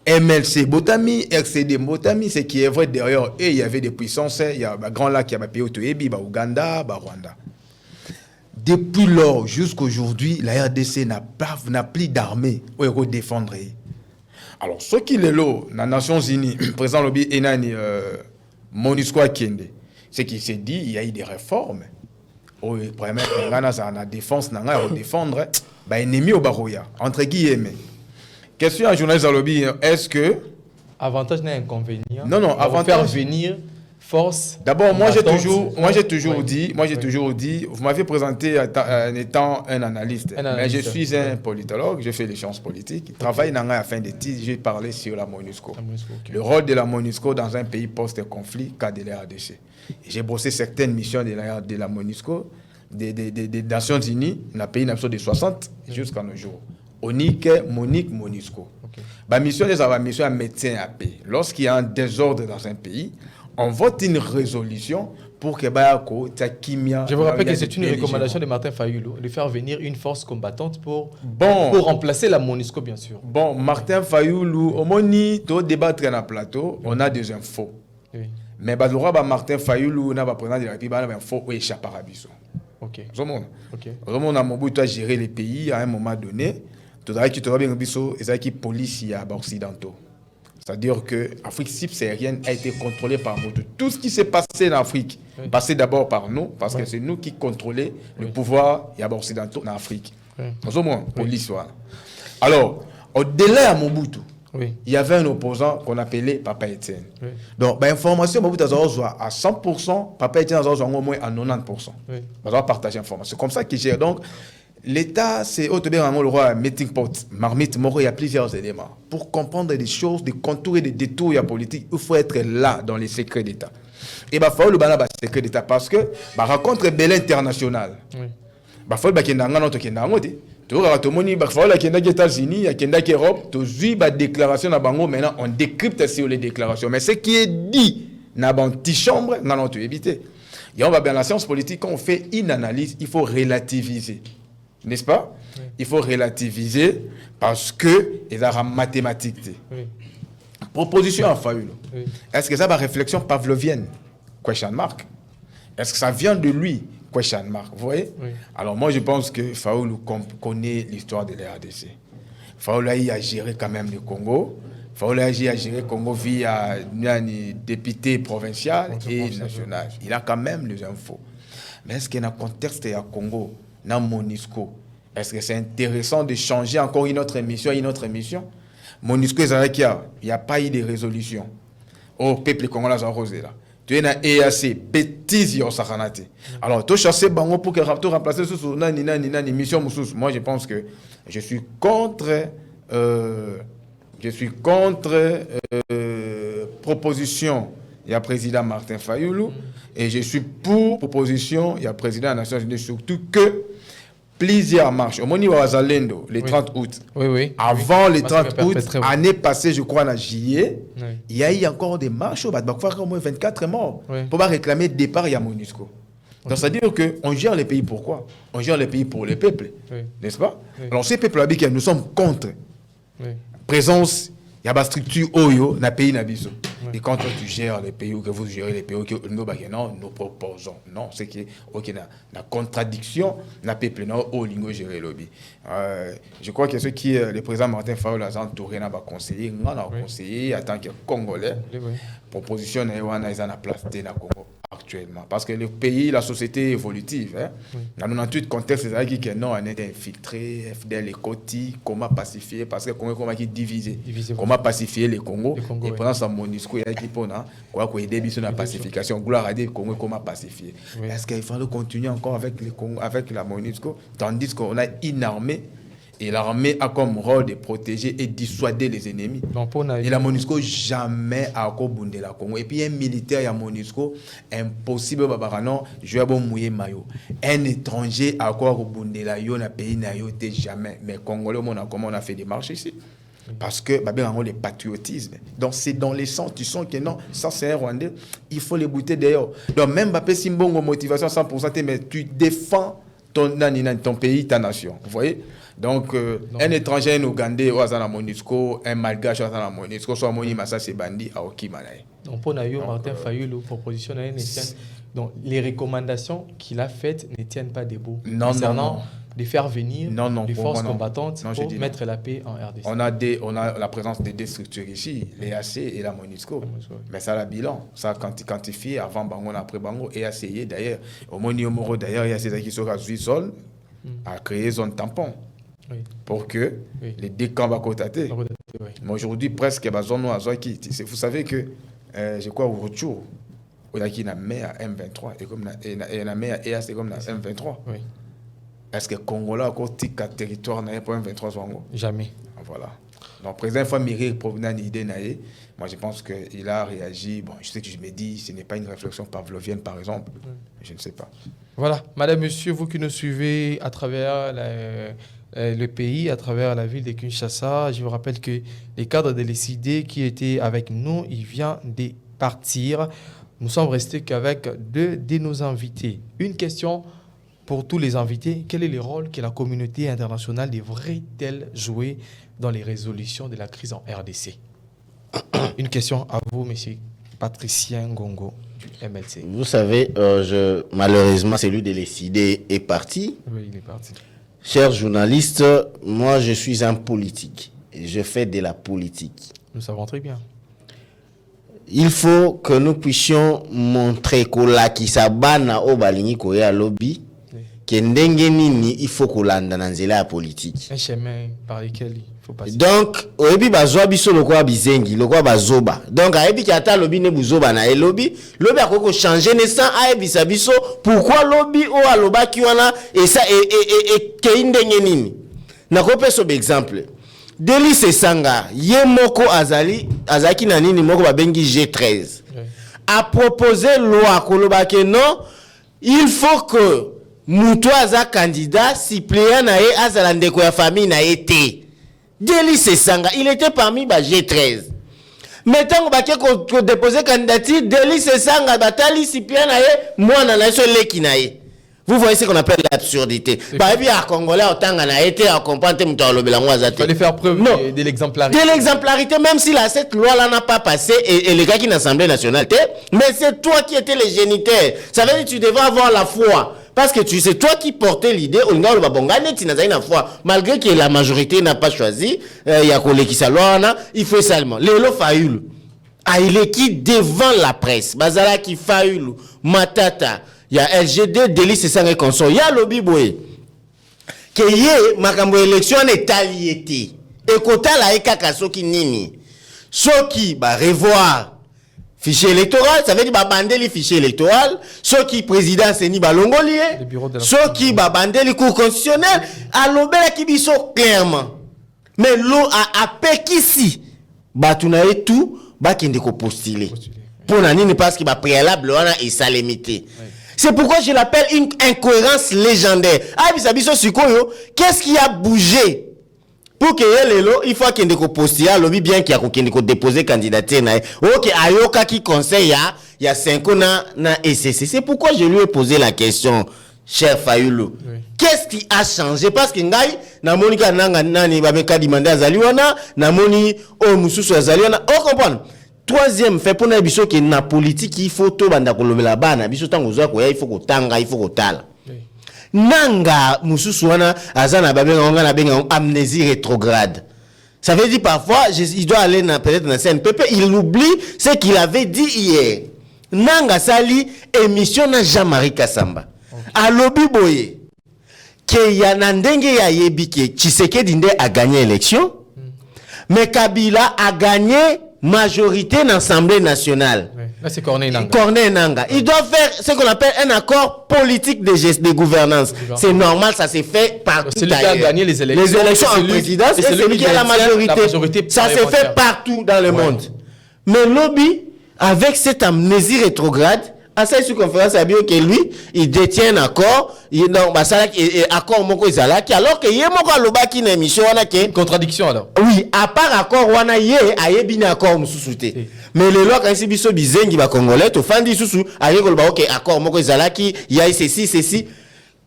MLC Botami, RCD Botami, c'est qui est vrai derrière. Et il y avait des puissances, il y a un grand lac qui a payé au Toébi, Ouganda, Rwanda. Depuis lors jusqu'à aujourd'hui, la RDC n'a plus d'armée pour défendre. Alors, ce qui est là, dans les Nations Unies, le président Lobby Enani MONUSCO à Kende, c'est qu'il s'est dit il y a eu des réformes. Pour la défense, pour défendre l'ennemi au Baroya, entre guillemets. Question à journaliste Lobby, est-ce que. Avantage n'est inconvénient. Non, avantage. Faire venir force. D'abord, moi j'ai toujours dit, vous m'avez présenté en étant un analyste, mais je suis un politologue, je fais les sciences politiques, je travaille dans la fin d'études, j'ai parlé sur la MONUSCO. Le rôle de la MONUSCO dans un pays post-conflit, cas de la RDC. J'ai bossé certaines missions de la MONUSCO, des Nations Unies, dans le pays de 60 jusqu'à nos jours. ONIC, MONUC, MONUSCO. La mission des missions à médecin à paix. Lorsqu'il y a un désordre dans un pays, on vote une résolution pour que Je vous rappelle que c'est une recommandation de Martin Fayulu de faire venir une force combattante pour remplacer la MONUSCO, bien sûr. Bon, Martin Fayulu, au moni, tout débattre dans le plateau, on a des infos. Oui. Mais Martin Fayulu, on a président de la République, on a des infos où échappe à Rabiso. Ok. On a Mobutu à gérer les pays à un moment donné. Tout à l'heure, tu te vois bien Rabiso, et qui police occidentaux. C'est-à-dire que l'Afrique subsaharienne a été contrôlée par nous. Tout ce qui s'est passé en Afrique, passé d'abord par nous, parce que c'est nous qui contrôlons le pouvoir occidental en Afrique. Au moins, police. Voilà. Alors, au-delà de Mobutu, il y avait un opposant qu'on appelait Papa Etienne. Donc, l'information Mobutu à 100%, Papa Etienne a au moins à 90%. On va partager l'information. C'est comme ça qu'il gère. Donc, l'État, c'est le roi meeting pot, marmite, moro, il y a plusieurs éléments. Pour comprendre des choses, des contours et des détours de la politique, il faut être là dans les secrets d'État. Et il faut le secret d'État parce que rencontre belle internationale. Il faut que notre les États-Unis, l'Europe, tout la déclaration maintenant on décrypte sur les déclarations. Mais ce qui est dit na chambre, non, tu éviter. Et on va bien la science politique, quand on fait une analyse, il faut relativiser. N'est-ce pas? Oui. Il faut relativiser parce que il y a une mathématique. Oui. Proposition à Fayoulou. Oui. Est-ce que ça va réflexion pavlovienne? Question mark. Est-ce que ça vient de lui? Question mark. Vous voyez? Oui. Alors moi je pense que Fayoulou connaît l'histoire de la RDC. Fayoulou a géré quand même le Congo. Fayoulou a géré le Congo via député provincial et national. Il a quand même les infos. Mais est-ce qu'il y a un contexte du Congo, dans MONUSCO, est-ce que c'est intéressant de changer encore une autre émission à une autre émission? MONUSCO, il n'y a pas eu de résolution. Au peuple congolais a rosé là. Tu es dans EAC, bêtise, alors, tu chasses Bango pour que tu remplaces ce sur une mission. Moi, je pense que je suis contre proposition. Il y a président Martin Fayoulou et je suis pour proposition. Il y a président de la Nations Unies, surtout que plusieurs marches. Au niveau de Zalendo, le 30 août. Oui. Avant le 30 août, année passée, je crois, en juillet, il y a eu encore des marches. Il y a au moins 24 morts pour réclamer le départ de MONUSCO. Donc, ça veut dire qu'on gère les pays pourquoi? On gère les pays pour les peuples. N'est-ce pas? Alors, ces peuples-là, nous sommes contre. Présence, il y a une structure Oyo dans le pays Nabiso. Et quand tu gères les pays ou que vous gérez les pays, nous proposons. Non, c'est qu'il y a une contradiction dans le peuple, au lingo gérer le lobby. Je crois que le président Martin Fayoulou a entouré dans conseiller, conseiller en tant que Congolais. Proposition est à la place de la Congo actuellement. Parce que le pays, la société est évolutive. Dans 98 contexte, c'est-à-dire que non, on est infiltré, FDL, les côtés, comment pacifier, parce que le Congo est divisé. Comment pacifier les Congo. Et pendant ça, MONUSCO, il y a qui pour aider la pacification. Gloire à Dieu, Congo, comment pacifier. Est-ce qu'il faut continuer encore avec la MONUSCO, tandis qu'on a une armée? Et l'armée a comme rôle de protéger et dissuader les ennemis. Et la MONUSCO jamais a encore bondé la Congo. Et puis un militaire à MONUSCO, impossible je vais mouiller maillot. Un étranger a encore bondé la yo na pays na yo jamais. Mais Congolais, comment on a fait des marches ici? Parce que le patriotisme. Donc c'est dans les sens, tu sens que non, ça c'est un Rwandais, il faut les bouter d'ailleurs. Donc même Mbappé Simbongo motivation 100%, mais tu défends ton pays, ta nation. Vous voyez? Donc, un étranger, un Ougandais, un MONUSCO, un Malgache, un MONUSCO, soit Moni Massa Sebandi, à Okimanaï. Donc, pour Martin Fayoulou, proposition, donc les recommandations qu'il a faites ne tiennent pas debout. Concernant de faire venir les forces combattantes pour mettre la paix en RDC. On a la présence des deux structures ici, l'EAC et la MONUSCO. Mais ça, le bilan, ça quantifié avant Bango, après Bango, EAC, d'ailleurs, au Moniomoro, d'ailleurs, il y a ces qui sont à Zuisol, à créer zone tampon. Pour que les deux camps vont cotater. Mais aujourd'hui, presque, vous savez que, je crois, au retour, il y a une mer à M23 et une mer à EAC comme la M23. Est-ce que le Congo a encore un territoire pour M23 Jamais. Voilà. Donc, le président Famiri provenant d'idée, moi je pense qu'il a réagi. Bon, je sais que je me dis, ce n'est pas une réflexion pavlovienne par exemple. Je ne sais pas. Voilà, madame, monsieur, vous qui nous suivez à travers le pays, à travers la ville de Kinshasa, je vous rappelle que les cadres de l'ECD qui étaient avec nous, ils viennent de partir. Nous sommes restés qu'avec deux de nos invités. Une question pour tous les invités, quel est le rôle que la communauté internationale devrait-elle jouer dans les résolutions de la crise en RDC? Une question à vous, monsieur Patricien Ngongo du MLC. Vous savez, malheureusement, celui de l'ECD est parti. Oui, il est parti. Chers journalistes, moi je suis un politique. Et je fais de la politique. Nous savons très bien. Il faut que nous puissions montrer que la Kisabana au Balingi Koya lobby. Il faut qu'on lande dans la politique. Un chemin par lequel il faut passer. Donc, oyebi bazwa biso lokwa bizengi, lokwa bazoba. Donc, ayebi ki ata lobby ne buzoba na lobby akoko changer ne sans ayebi sa biso pourquoi lobby o aloba ki wana et ça et keindenge nini. Na kope so exemple. Deli Sesanga, ye moko azaki na nini moko babengi G13. A proposé loi koloba ke non, il faut que Moutou aza candidat, suppléant nae azala ndeko ya famille na été. Deli Sesanga, il était parmi ba G13. Mais tant qu'on dépose candidature, Delis Sesanga batali si bien nae, moi na so leki nae. Vous voyez ce qu'on appelle l'absurdité. Par exemple, à Congolais, autant qu'on a été à comprendre, il fallait faire preuve de l'exemplarité. De l'exemplarité, même si cette loi-là n'a pas passé, et les gars qui sont l'Assemblée nationale, mais c'est toi qui étais le géniteur. Ça veut dire que tu devais avoir la foi. Parce que c'est toi qui portais l'idée, malgré que la majorité n'a pas choisi, il y a il faut seulement. Lélo Fayoulou, il est qui devant la presse, Bazala qui Fayoulou, Matata, il y a LGD, Delis et Sangé Consort, il y a lobby boy. Que yé, makambo élection est alliété. Et kota la eka kasoki nini. Soki, revoir fichier électoral, ça veut dire bandeli fichier électoral. Soki président Seni Balongolié. Soki bandeli cour constitutionnel. Alobela kibiso clairement. Mais l'eau a pekisi. Batunaye tout, kende ko postuler. Pour nani parce qu'il va préalable wana et ça limité. C'est pourquoi je l'appelle une incohérence légendaire. Ah, bisabiso sikoyo, qu'est-ce qui a bougé pour que il faut qu'il y ait des postillats, lobby bien qu'il y ait des déposer candidature. Ok, ayoka qui conseille, il y a 5 ans na SCC. C'est pourquoi je lui ai posé la question, cher Fayoulou. Oui. Qu'est-ce qui a changé? Parce que ngai, na monika nanga nani babeka dimande azaliwana, na moni o mususu azaliwana. On comprend. Troisième fait pour na biso que na politique il faut to banda kolobela bana biso tango zwa ko ya il faut ko tanga il faut ko tala. Nanga mususu wana azana babenga nga na benga amnésie rétrograde. Ça veut dire parfois il doit aller peut-être dans CNPP, il oublie ce qu'il avait dit hier. Nanga sali émission na Jean-Marie Kassamba. A lobby boye que ya na ndenge ya yebike Tshisekedi nde a gagné l'élection. Mais Kabila a gagné majorité dans l'Assemblée nationale. Oui. Là, c'est Corneille Nanga. Corneille Nanga. Il doit faire ce qu'on appelle un accord politique de gouvernance. C'est normal, ça s'est fait partout. C'est lui qui a gagné les élections. Les élections en présidence, et c'est celui qui a la majorité. Ça s'est fait partout dans le monde. Mais lobby, avec cette amnésie rétrograde, à cette conférence, que lui, il détient un accord, accord moko izalaki, alors que yé moko alobaki na émission wana ke contradiction alors. Oui, à part accord wana yé ayebini accord mususu. Mais le loi quand si biso bizengi ba congolais to fandi susu aye koloba OK accord moko izalaki, il y a ceci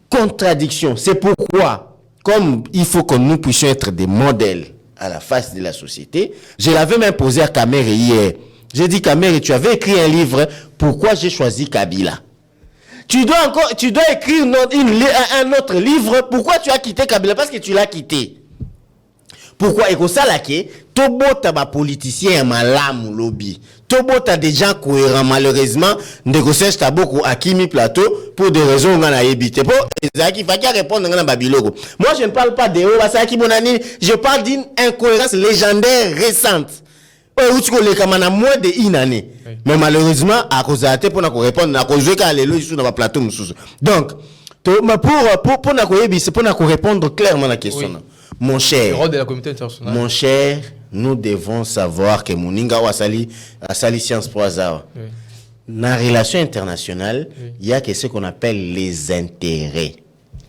contradiction. C'est pourquoi comme il faut que nous puissions être des modèles à la face de la société, je l'avais même posé à Kamere hier. J'ai dit, Kamere, tu avais écrit un livre, pourquoi j'ai choisi Kabila? Tu dois écrire un autre livre, pourquoi tu as quitté Kabila? Parce que tu l'as quitté. Pourquoi? Et comme ça, là, Tobota ba politicien malamu lobby. Tobota des gens cohérents, malheureusement, négocier Taboko à Kimi Plateau pour des raisons qu'on a évité. Pour Zaki Faki répondre à Babilogo. Moi, je ne parle pas de Wasaki Bonani, je parle d'une incohérence légendaire récente. Moins de une année. Oui. Mais malheureusement, à cause de ça, pour nous répondre, à cause de ça, sur notre plateau. Donc, pour nous répondre clairement à la question. Oui. Mon cher, le rôle de la communauté internationale. Mon cher, nous devons savoir que Mouninga ou Asali Sciences pour Azar. Dans la relation internationale, il y a ce qu'on appelle les intérêts.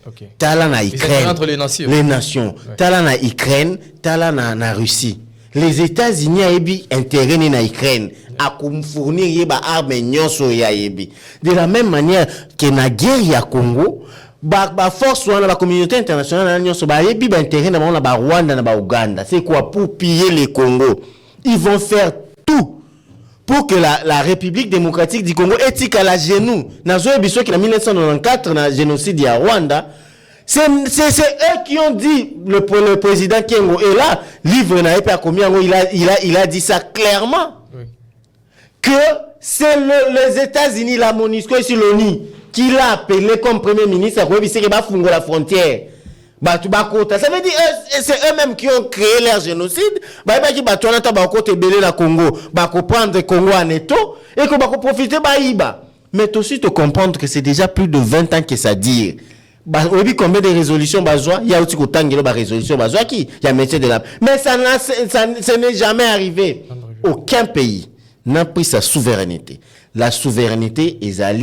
Okay. T'as na Ukraine, entre les nations. Les nations. T'as na Ukraine, t'as na Russie. Les États-Unis ont intérêt en Ukraine à fournir des armes de la même manière que dans la guerre au Congo, la force de la communauté internationale a intérêt dans le Rwanda et Ouganda. C'est quoi? Pour piller le Congo. Ils vont faire tout pour que la République démocratique du Congo éthique à la genou. Dans le 1994, dans le génocide à Rwanda, c'est eux qui ont dit, le président Kengo. Et là, livre n'a pas combien, il a dit ça clairement. Oui. Que c'est les États-Unis, la MONUSCO et l'ONU, qui l'a appelé comme premier ministre, qui va fouiller la frontière. Ça veut dire c'est eux-mêmes qui ont créé leur génocide. Qui va Congo, prendre le Congo en étau et qu'on va profiter de mais aussi de comprendre que c'est déjà plus de 20 ans que ça dure. Combien de résolutions il y a aussi autant de résolutions qui il y a métier de la mais ça n'est jamais arrivé. Aucun pays n'a pris sa souveraineté. La souveraineté est la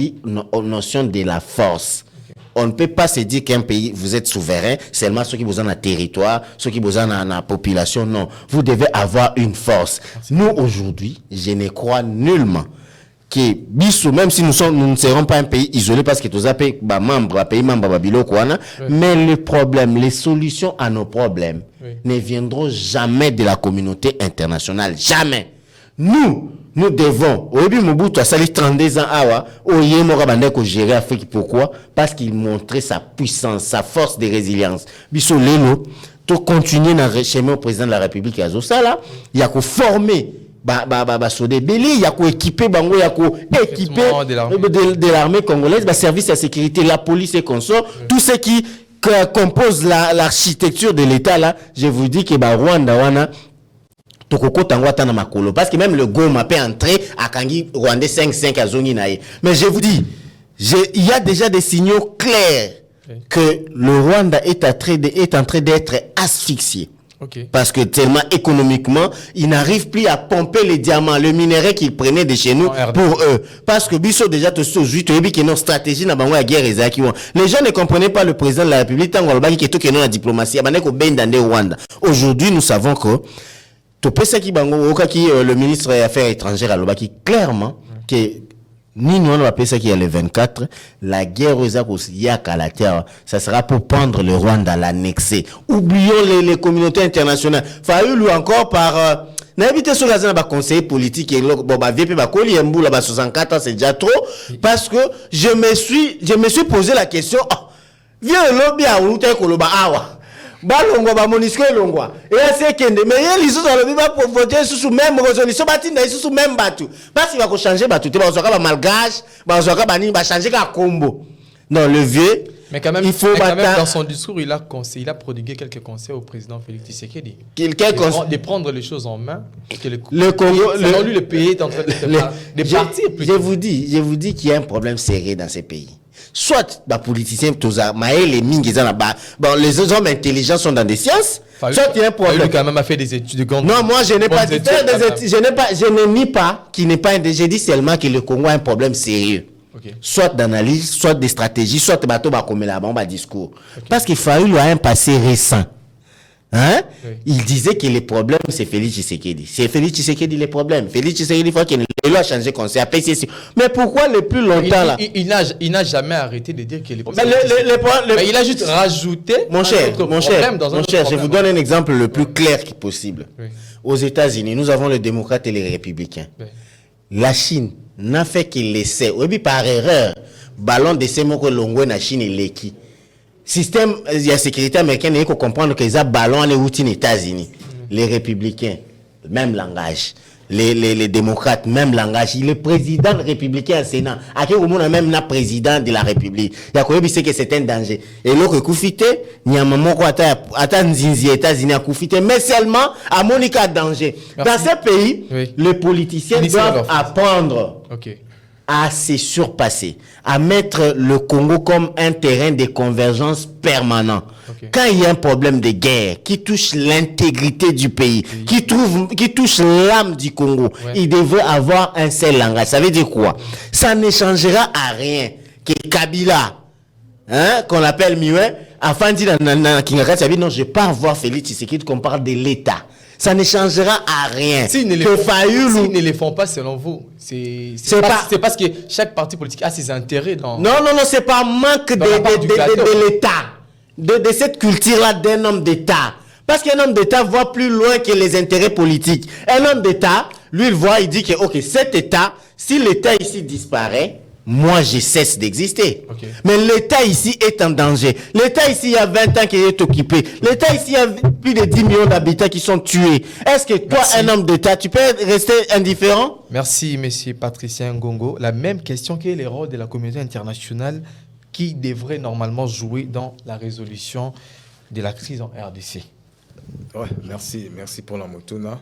notion de la force. On ne peut pas se dire qu'un pays, vous êtes souverain, seulement ceux qui vous ont un territoire, ceux qui vous ont une population. Non, vous devez avoir une force. Nous, aujourd'hui, je ne crois nullement que Bissou, même si nous ne serons pas un pays isolé parce que tous les pays membres, mais le problème, les solutions à nos problèmes ne viendront jamais de la communauté internationale. Jamais. Nous devons, au début, Mobutu a sali 32 ans, gérer l'Afrique. Pourquoi? Parce qu'il montrait sa puissance, sa force de résilience. Bissou, Lelo, tout continuer dans le chemin au président de la République, il y a qu'à former. Il y a qu'à équiper de l'armée congolaise, service de sécurité, la police et consorts, tout ce qui compose l'architecture de l'État là. Je vous dis que Rwanda parce que même le Goma peut entrer à Kangi Rwandais 5-5 à Zongi. Mais je vous dis, il y a déjà des signaux clairs que le Rwanda est en train d'être asphyxié. Parce que tellement économiquement, ils n'arrivent plus à pomper les diamants, le minerai qu'ils prenaient de chez nous pour eux. Parce que Bissau déjà tous qui nos stratégies dans la guerre. Les gens ne comprenaient pas le président de la République tant qu'on qui est tout la diplomatie. Aujourd'hui, nous savons que le ministre des Affaires étrangères a dit clairement que ni nous on va appeler ça qui est le 24, la guerre aux à la terre, ça sera pour prendre le Rwanda, l'annexer. Oublions les communautés internationales. Fayoulou encore par n'habitez sur la conseiller politique et VP Bakoli Mbou là 64 ans c'est déjà trop parce que je me suis posé la question viens le lobby à Outé Koloba awa. Balongwa ba monisco longwa et assez kende mais ils sont le biba pour voter sous même résolution batinda sous même batu parce qu'il va changer batu te ba soka ba malgache ba soka ba ni ba changer ka combo non le vieux mais quand même il faut dans son discours il a prodigué quelques conseils au président Félix Tshisekedi de prendre les choses en main que le Congo selon lui le pays est en train de partir. Je vous dis qu'il y a un problème sérieux dans ces pays. Soit les politiciens, les hommes intelligents sont dans des sciences, soit il y a un problème. Il quand même a fait des études de grande. Non, moi je n'ai pas dit je ne nie pas qu'il n'est pas un. J'ai dit seulement que le Congo a un problème sérieux. Soit d'analyse, soit de stratégie, soit de discours. Parce qu'il fallait un passé récent. Hein? Il disait que les problèmes c'est Félix Tshisekedi. C'est Félix Tshisekedi les problèmes. Félix Tshisekedi faut qu'il a changé conseil. Mais pourquoi le plus longtemps là? Il n'a jamais arrêté de dire que les problèmes. Mais il a juste rajouté. Mon cher, je vous donne un exemple le plus clair possible. Aux États-Unis, nous avons les démocrates et les républicains. La Chine n'a fait qu'il laissait. Oui, par erreur, ballon de ces mots que l'on la Chine et l'équipe. Système de sécurité américaine, il faut comprendre que les ballons les outils aux États-Unis. Les républicains, même langage. Les démocrates, même langage. Le président républicain au Sénat, à quel moment on a même le président de la République. Il y a quoi que c'est un danger. Et là que Koufité, il y a un moment où les États-Unis a Koufité, mais seulement à Monica danger. Dans ce pays, les politiciens doivent apprendre. À se surpasser, à mettre le Congo comme un terrain de convergence permanent. Quand il y a un problème de guerre qui touche l'intégrité du pays, qui touche l'âme du Congo, il devrait avoir un seul langage. Ça veut dire quoi? Ça ne changera à rien que Kabila, qu'on appelle Mioué, afin de dire non, je pars voir Félix Tshisekedi qu'on parle de l'État. Ça ne changera à rien. S'ils ne les font pas selon vous, c'est parce que chaque parti politique a ses intérêts dans... Non, c'est pas un manque de l'État, de cette culture-là d'un homme d'État. Parce qu'un homme d'État voit plus loin que les intérêts politiques. Un homme d'État, lui, il dit que, ok, cet État, si l'État ici disparaît, moi, je cesse d'exister. Mais l'État ici est en danger. L'État ici, il y a 20 ans qu'il est occupé. L'État ici, il y a plus de 10 millions d'habitants qui sont tués. Est-ce que toi, un homme d'État, tu peux rester indifférent? Merci, monsieur Patricien Ngongo. La même question, quel est le rôle de la communauté internationale qui devrait normalement jouer dans la résolution de la crise en RDC? Ouais, merci pour la motuna.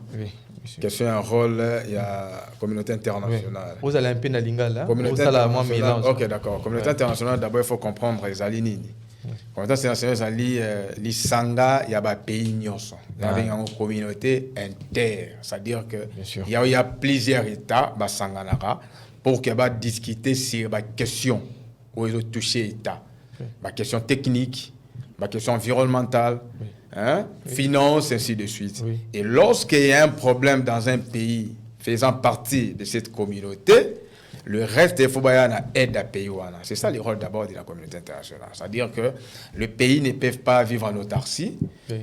Question un rôle, il y a la communauté internationale. Vous allez un peu dans l'ingala. Communauté internationale. Ok, d'accord. Communauté internationale, d'abord, il faut comprendre les alinini. Communauté internationale, les sanga, il y a des pays nyonso. Il y a une communauté inter. C'est-à-dire qu'il y a plusieurs États, pour qu'ils discuter sur les questions où ils ont touché l'État. ma question technique, ma question environnementale, hein, finance, ainsi de suite. Et lorsqu'il y a un problème dans un pays faisant partie de cette communauté, le reste des Fobayana aide à payer. C'est ça le rôle d'abord de la communauté internationale. C'est-à-dire que le pays ne peut pas vivre en autarcie.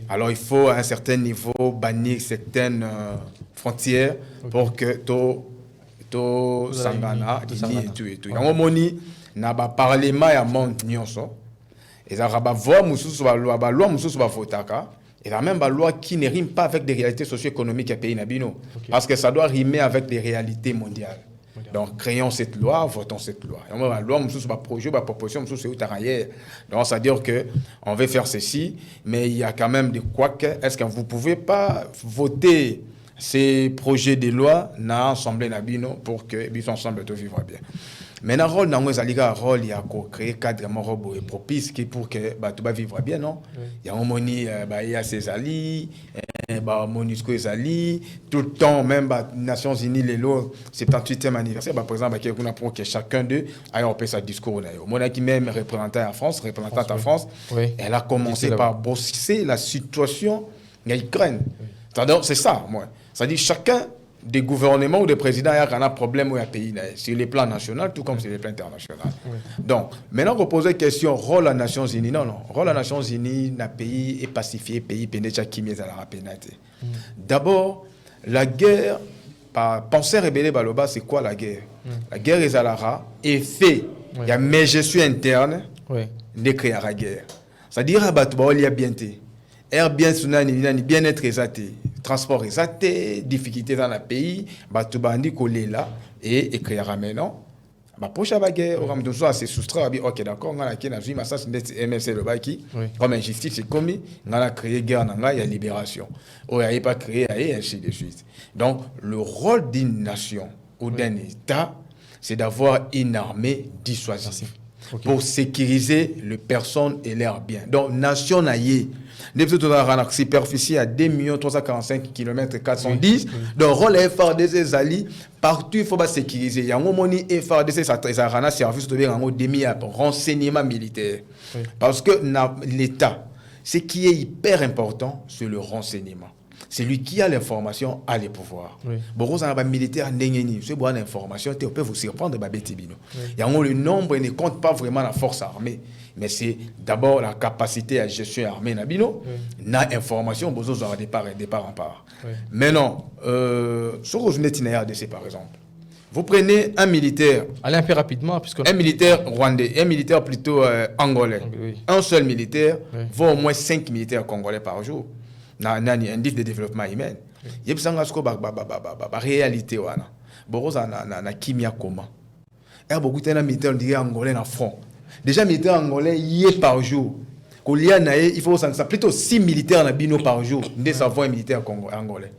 Alors il faut à un certain niveau bannir certaines frontières pour que tout Sangana, et tout et tout. Il y a un moment n'a pas parlement à monde nyonso. Et ça va voir mususu ba loi mususu ba fotaka. Et la même loi qui ne rime pas avec des réalités socio-économiques à pays nabino, parce que ça doit rimer avec des réalités mondiales. Donc, créons cette loi, votons cette loi. Et la loi, c'est un projet, une proposition, c'est où t'arrière. Donc, c'est-à-dire qu'on veut faire ceci, mais il y a quand même des couacs. Est-ce que vous ne pouvez pas voter ces projets de loi dans l'Assemblée nabino pour que nous ensemble tout vivre bien? Maintenant, le rôle dans le rôle, il y a créer cadre propice pour que tout va vivre bien, non? Il y a un moment, il y a ses alliés, MONUSCO est allié, tout le temps, même les Nations Unies, les lois, 78e anniversaire, par exemple, pour que chacun d'eux aille en sa discours. Mon qui même représentante en France, elle a commencé par bosser la situation en Ukraine. C'est ça, moi. C'est-à-dire chacun des gouvernements ou des présidents a un problème ou un pays sur les plans nationaux tout comme sur les plans internationaux. Donc, maintenant, on pose la question rôle des Nations Unies. Non. Rôle des Nations Unies, dans pays est pacifié, pays pénétré qui met à la pénalité. D'abord, la guerre, par pensée rebelle baloba, c'est quoi la guerre? La guerre est à la effet. Il y a mes gestions internes de créer la guerre. C'est-à-dire, il y a bien-être exaté, transport exaté, difficulté dans le pays, bandi collé là et créer maintenant. Prochaine guerre, on va se soustraire, ok d'accord, on a vu ça c'est MSC le baki, comme injustice c'est commis, on a créé guerre, il y a libération, on n'a pas créé et ainsi de suite. Donc le rôle d'une nation ou d'un État, c'est d'avoir une armée dissuasive. Pour sécuriser les personnes et leurs biens. Donc, nation naïe, la superficie à 2 345 km 410. Donc, rôle FRDC Zali, partout il faut sécuriser. Il y a un moment FRDC ça a un service de demi renseignement militaire. Parce que l'État, ce qui est hyper important, c'est le renseignement. C'est lui qui a l'information, a les pouvoirs. Bon, vous avez un militaire, c'est bon l'information, on peut vous surprendre. Il y a le nombre ne compte pas vraiment la force armée, mais c'est d'abord la capacité à gestion armée nabino. Na information, vous avez départ en part. Maintenant, sur le RDC par exemple, vous prenez un militaire. Allez un peu rapidement, un militaire rwandais, un militaire plutôt angolais. Un seul militaire vaut au moins 5 militaires congolais par jour. Un indice de développement humain. Il y a une réalité. Na kimia comment. Il y a beaucoup de militaires angolais en front. Déjà, militaires angolais, par jour. Il faut plutôt 6 militaires na bino par jour. Des savoirs militaires angolais.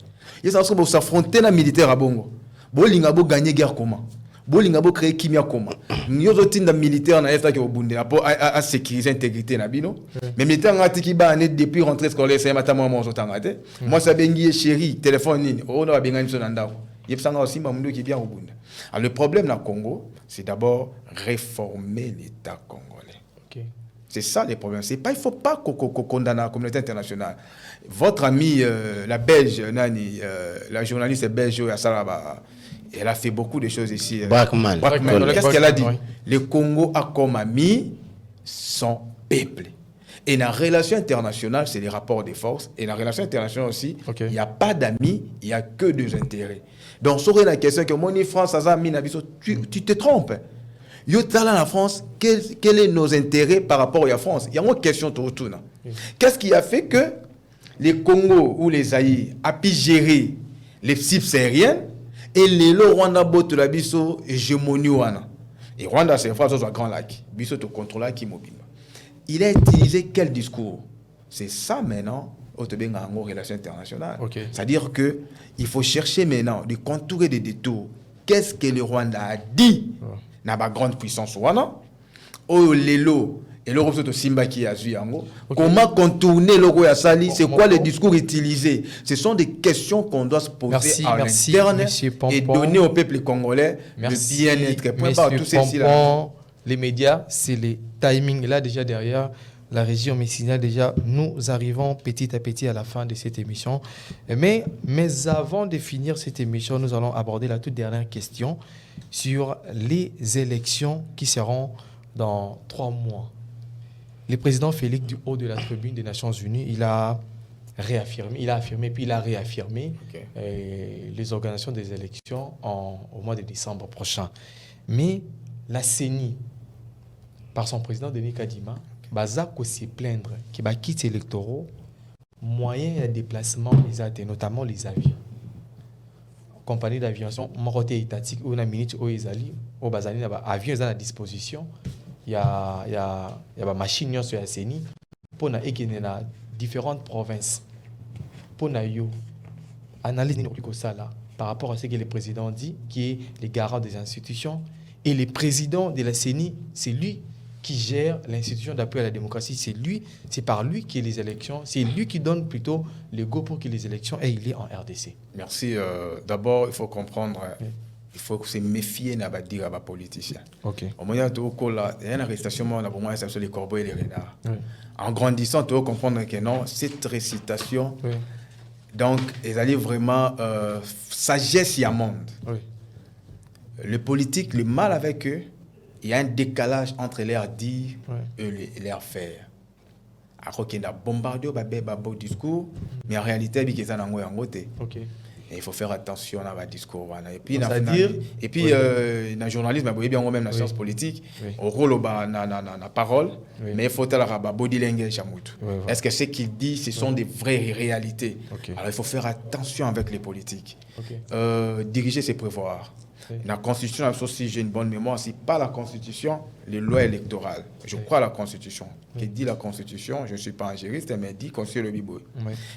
Il y a des s'affronter na militaire à Bongo. Bolinga bo gagner guerre comment. Bolinga bo créer kimia comment. Nous autres militaires na est au Burundi à sécuriser l'intégrité na bino. Mais militaires ngati ki ba année depuis rentrée scolaire c'est matama mo zotangate. Moi ça bengi chéri téléphone nini. On a benga nso nandao. Yepsanga aussi mamundo qui vient au Burundi. Alors le problème na Congo, c'est d'abord réformer l'État congolais. C'est ça les problèmes. C'est pas il faut pas condamner la communauté internationale. Votre ami la Belge Nani la journaliste belge Yassaraba, elle a fait beaucoup de choses ici. Brackman. Qu'est-ce qu'elle a dit? Le Congo a comme ami son peuple. Et dans la relation internationale, c'est les rapports de force. Et dans la relation internationale aussi, il n'y a pas d'amis, il n'y a que des intérêts. Donc, sur la question que mon France, tu te trompes. La France, quels sont nos intérêts par rapport à la France? Il y a une question tout autour. Qu'est-ce qui a fait que les Congo ou les Zaïre a pu gérer les cibles syriennes et les Rwanda botte la biso hégémonie wana. Et Rwanda c'est France au grand lac. Biso to contrôle qui mobile. Il a utilisé quel discours? C'est ça maintenant au Tobenga en relations internationales. C'est-à-dire que il faut chercher maintenant de contourer des détours. Qu'est-ce que le Rwanda a dit dans la grande puissance wana? Oh lelo et l'Europe c'est Simba qui a vu en comment contourner le roi Sali, c'est quoi le discours utilisé? Ce sont des questions qu'on doit se poser à l'interne et donner au peuple congolais le bien-être. Merci, les médias, c'est les timings. Là, déjà derrière, la région Messina, déjà, nous arrivons petit à petit à la fin de cette émission. Mais avant de finir cette émission, nous allons aborder la toute dernière question sur les élections qui seront dans 3 mois. Le président Félix du haut de la tribune des Nations Unies, il a affirmé, puis il a réaffirmé les organisations des élections au mois de décembre prochain. Mais la CENI, par son président Denis Kadima, baza ko se plaindre qui va quitter électoraux moyens de déplacement notamment les avions. Compagnie d'aviation moroté étatique ou na minute au ezali au bazali na avion à disposition. Il y a machine sur la CENI pour na ekene na différentes provinces. Pour na yo analyse ça par rapport à ce que le président dit qui est le garant des institutions et le président de la CENI, c'est lui qui gère l'institution d'appui à la démocratie, c'est par lui qu'il y a les élections, c'est lui qui donne plutôt le go pour que les élections aient lieu en RDC. Merci. D'abord, il faut comprendre, il faut se méfier de la politicien. Ok. Au moment où il y a une arrestation, on a pour moi sur les corbeaux et les renards. Oui. En grandissant, tu dois comprendre que non, cette récitation, donc, ils allaient vraiment sagesse et monde. Oui. Le politique, le mal avec eux, il y a un décalage entre leur dire et leur faire. Alors qu'il y a bombardé au discours, mais en réalité, il y a un côté. Il faut faire attention à votre discours. Et puis, dans le journalisme, il y a même la science politique, au rôle de la parole, mais il faut faire body language. Est-ce que ce qu'il dit, ce sont des vraies réalités? Alors, il faut faire attention avec les politiques. Diriger, c'est prévoir. La Constitution, si j'ai une bonne mémoire, c'est pas la Constitution, les lois électorales. Je crois à la Constitution. Qui dit la Constitution, je ne suis pas un juriste, mais dit Conseil le Biboui.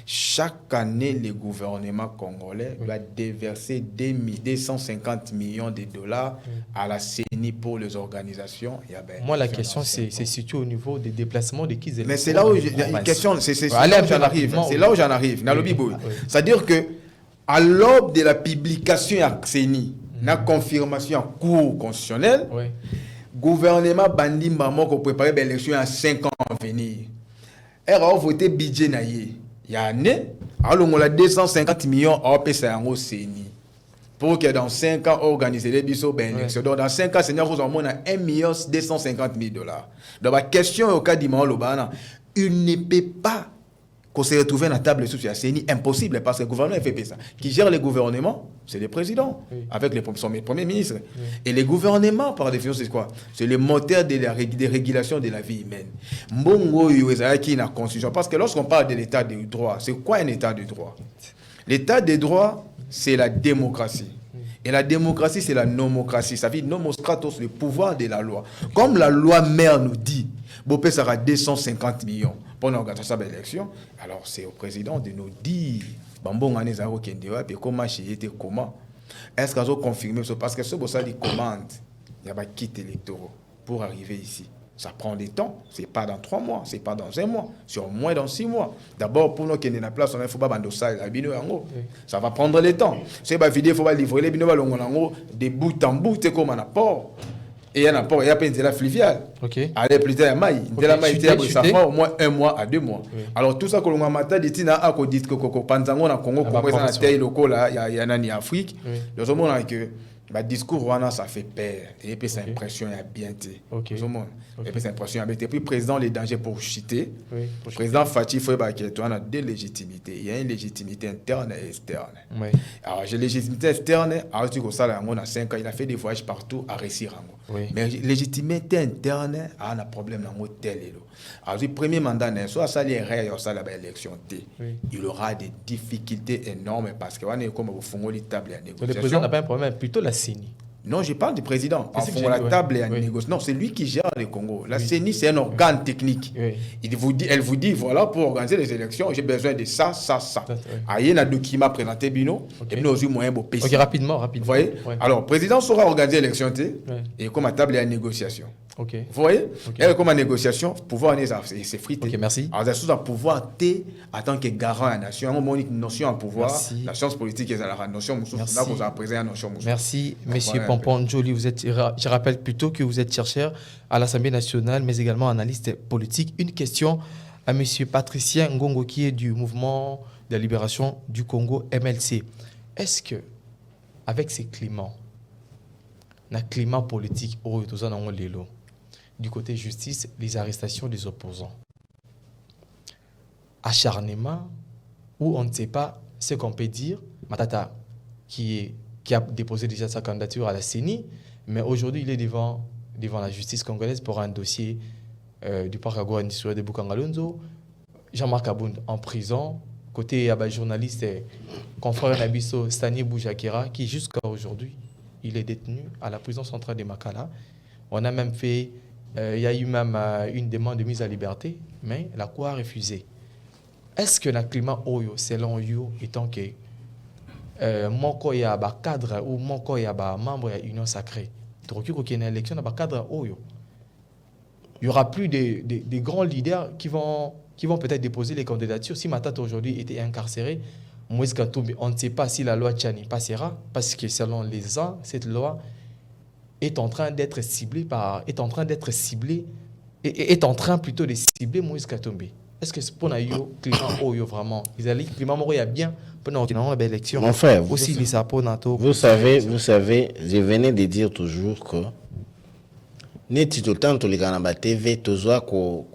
Chaque année, le gouvernement congolais doit déverser 250 millions de dollars à la CENI pour les organisations. Moi, la question, c'est situé au niveau des déplacements de qui. Mais c'est là où une question, c'est là où j'en arrive. C'est là où j'en arrive. Dans le Biboui. C'est-à-dire que à l'aube de la publication à CENI, la confirmation en cours constitutionnel, gouvernement bandi maman qui prépare l'élection en 5 ans à venir. Elle a voté budget naïe. Il y a un année, alors on a 250 millions à payer en CENI. Pour que dans 5 ans, organiser les bisous élections. Donc dans 5 ans, Seigneur, vous en a 1 250 000 dollars. Donc la question au cas d'Iman Lobana, il ne peut pas qu'on se retrouve à la table sous la CENI, impossible parce que le gouvernement fait ça. Qui gère le gouvernement, c'est le président, avec son premier ministre. Et le gouvernement, par définition, c'est quoi? C'est le moteur de la régulation de la vie humaine. Mbongo qui na constitution. Parce que lorsqu'on parle de l'état de droit, c'est quoi un état de droit? L'état de droit, c'est la démocratie. Et la démocratie, c'est la nomocratie. Ça veut dire nomos kratos, le pouvoir de la loi. Comme la loi mère nous dit, Bopé sera 250 millions pour l'organisation de l'élection. Alors c'est au président de nous dire, comment est-ce qu'ils ont confirmé ça? Parce que ce que ça dit commande, il y a pas quitter l'électorat pour arriver ici. Ça prend du temps, c'est pas dans 3 mois, c'est pas dans 1 mois, c'est au moins dans 6 mois. D'abord, pour nous qui sommes en place, il faut pas bandosser la bino yango. Ça va prendre le temps. C'est pas vidéo, il faut pas livrer les bino yango de bout en bout, c'est comme un apport. Et il y a un apport, il y a pas une fluviale. Allez, plus tard, il y a ça prend au moins 1 mois à 2 mois. Alors tout ça que l'on matin dit na a dit que Panzango na Congo comme ça na terre locale là, il y a en Afrique. Le monde a que le discours ça fait peur et puis c'est impression il y a bien été. Et puis c'est impression il y a et puis président les dangers pour chuter. Président Fatih faut que tu as deux légitimités, il y a une légitimité interne et externe. Alors j'ai légitimité externe, alors tu que ça là on a 5 ans, il a fait des voyages partout à réussir. Mais légitimité interne a un problème dans mon tel. Alors le premier mandat soit ça les règles ça la élection il aura des difficultés énormes parce que on est comme au fond de table à négociation. Le président n'a pas un problème, plutôt la CENI. Non, je parle du président. En fond, la table et en négociation. Non, c'est lui qui gère le Congo. La CENI, c'est un organe technique. Elle vous dit, voilà, pour organiser les élections, j'ai besoin de ça, ça, ça. Il y a un document présenté, Bino, et nous aussi moyen pour rapidement. Vous voyez? Alors, le président saura organiser l'élection, et comme la table est en négociation. Ok. Vous voyez? Ok. Et comme en négociation, pouvoir c'est frité. Ok, merci. Alors, c'est un pouvoir T en tant que garant à la nation. On a une notion en pouvoir. Merci. La science politique est la notion. Merci, Monsieur Pompon Joly. Je rappelle plutôt que vous êtes chercheur à l'Assemblée nationale, mais également analyste politique. Une question à Monsieur Patricien Ngongo, qui est du mouvement de la libération du Congo, MLC. Est-ce que, avec ces climats, le climat politique, du côté justice, les arrestations des opposants, acharnement, ou on ne sait pas ce qu'on peut dire, Matata, qui a déposé déjà sa candidature à la CENI, mais aujourd'hui il est devant la justice congolaise pour un dossier du parc Agouanissoua de Bukangalonzo, Jean-Marc Abound en prison, côté journaliste, confrère Nabiso Stani Boujakera, qui jusqu'à aujourd'hui, il est détenu à la prison centrale de Makala. On a même fait, il y a eu même une demande de mise à liberté, mais la Cour a refusé. Est-ce que le climat Oyo, selon vous, étant que moko ya ba cadre ou moko ya ba membre de l'Union sacrée, il y a une élection dans cadre Oyo, il n'y aura plus de grands leaders qui vont peut-être déposer les candidatures. Si Matata aujourd'hui était incarcéré, Moïse Katumbi, on ne sait pas si la loi Tchani passera, parce que selon les uns, cette loi est en train d'être ciblée est en train plutôt de cibler Moïse Katumbi. Est-ce que c'est pour nous climat Oyo vraiment? Ils allaient climat Morio bien pour nous belle élection. Mon frère, aussi les sapos NATO. Vous savez, je venais de dire toujours que neti tout le temps tous les gars na TV tozoa ko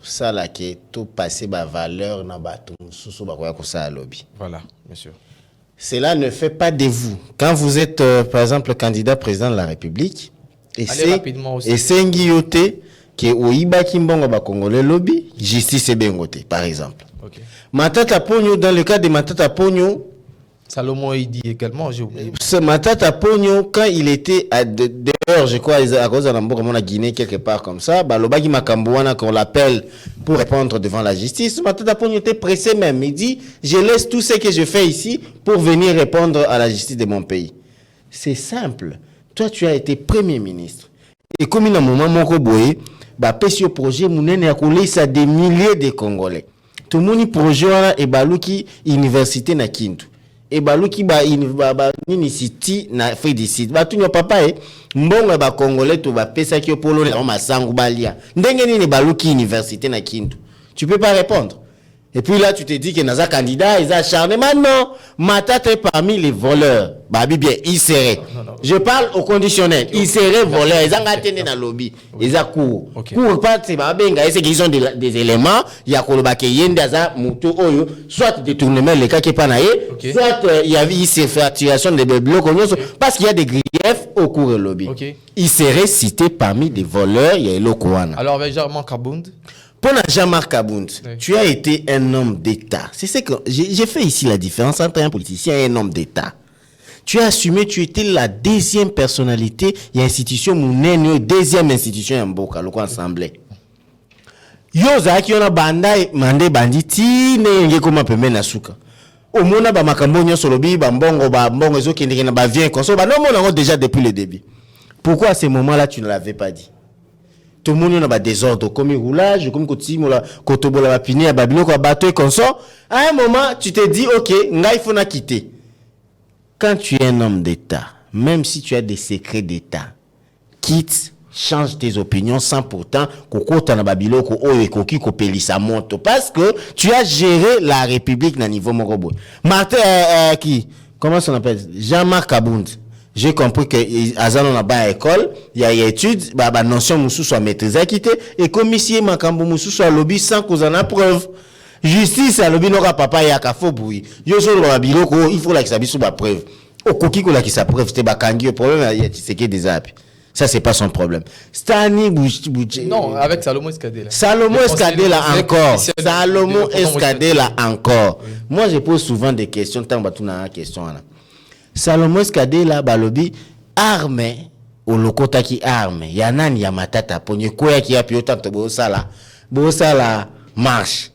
sala ke tout passer ba valeur na bato susu ba ko ça lobby. Voilà, monsieur. Cela ne fait pas de vous. Quand vous êtes par exemple candidat président de la République et c'est ngioté que oiba kimbongo ba congolais lobby, justice et bengoté par exemple. OK. Matata Pogno, dans le cas de Matata Pogno, Salomon il dit également, j'ai oublié. Ce Matata Pogno, quand il était dehors, je crois, à cause de la Guinée, quelque part comme ça, Lobagi Makambouana, qu'on l'appelle pour répondre devant la justice, Matata Pogno était pressé même. Il dit, je laisse tout ce que je fais ici pour venir répondre à la justice de mon pays. C'est simple. Toi, tu as été Premier ministre. Et comme il a un moment, mon boy, Pessio projet, mounene a coulé ça des milliers de Congolais. Tout le monde projet et baluki université na Kintu. Et baluki nini city na fait des sites. Ba tunyo papa mbongo ba Congolais to ba pesa ki polo na masangu balia. Ndenge nini baluki université na Kintu. Tu peux pas répondre. Et puis là, tu te dis que Naza candidat, ils acharnent. Maintenant, Matata est parmi les voleurs. Babi bien, il serait. Je parle au conditionnel. Il serait voleur. Ils ont atteint dans le lobby. Ils ont cours. Cours pas, c'est babenga. C'est qu'ils ont des éléments. Il y a kolobake yendaza muto oyo. Soit détournement, les cas qui pas naïe. Soit il y a eu ces fracturations de blocs. Parce qu'il y a des griefs au cours du lobby. Il serait cité parmi des voleurs. Il y a le Kouana. Alors, avec Jean-Marc Abound. Pour Jean-Marc Abound, tu as été un homme d'État. C'est ce que j'ai fait ici la différence entre un politicien et un homme d'État. Tu as assumé, tu étais la deuxième personnalité et institution, deuxième institution en Boka, le assemblée. Yoza qui on a bandai mandé banditi ne nge koma pembe na suka. Au mona ba makambo nyoso lobi ba mbongo zo kende na ba vient konso ba non mona déjà depuis le début. Pourquoi à ce moment-là tu ne l'avais pas dit? Tout le monde a des désordre comme roulage, comme kotobola ba pini ya babilo ko bateau et consort. À un moment, tu te dis OK, il faut na quitter. Quand tu es un homme d'État, même si tu as des secrets d'État, quitte, change tes opinions sans pourtant kokota na babilo ko oyo koki ko pelisa moto parce que tu as géré la République na niveau morobo. Martin qui comment ça s'appelle Jean-Marc Abound. J'ai compris que Azano na ba école, il y a études, ba notion musu soit maîtrisée quitté et commissaire makambo musu soit lobby sans qu'on en a preuve. Justice à lobby n'aura papa ya kafo boui. Yo so ba biloko, il faut la kisabi sous ba preuve. Okoki ko la kisa preuve, c'était ba kangi problème il y a tiseke des apps. Ça c'est pas son problème. Stani Bouché. Non, avec Salomon Escadé là. Salomon Escadé là encore. Salomon Escadé là encore. Moi je pose souvent des questions tant ba tuna une question là. Salomon Escadé là balobi armé au lokota ki armé ya nani ya Matata Pogno koya ki api autant bo sala marche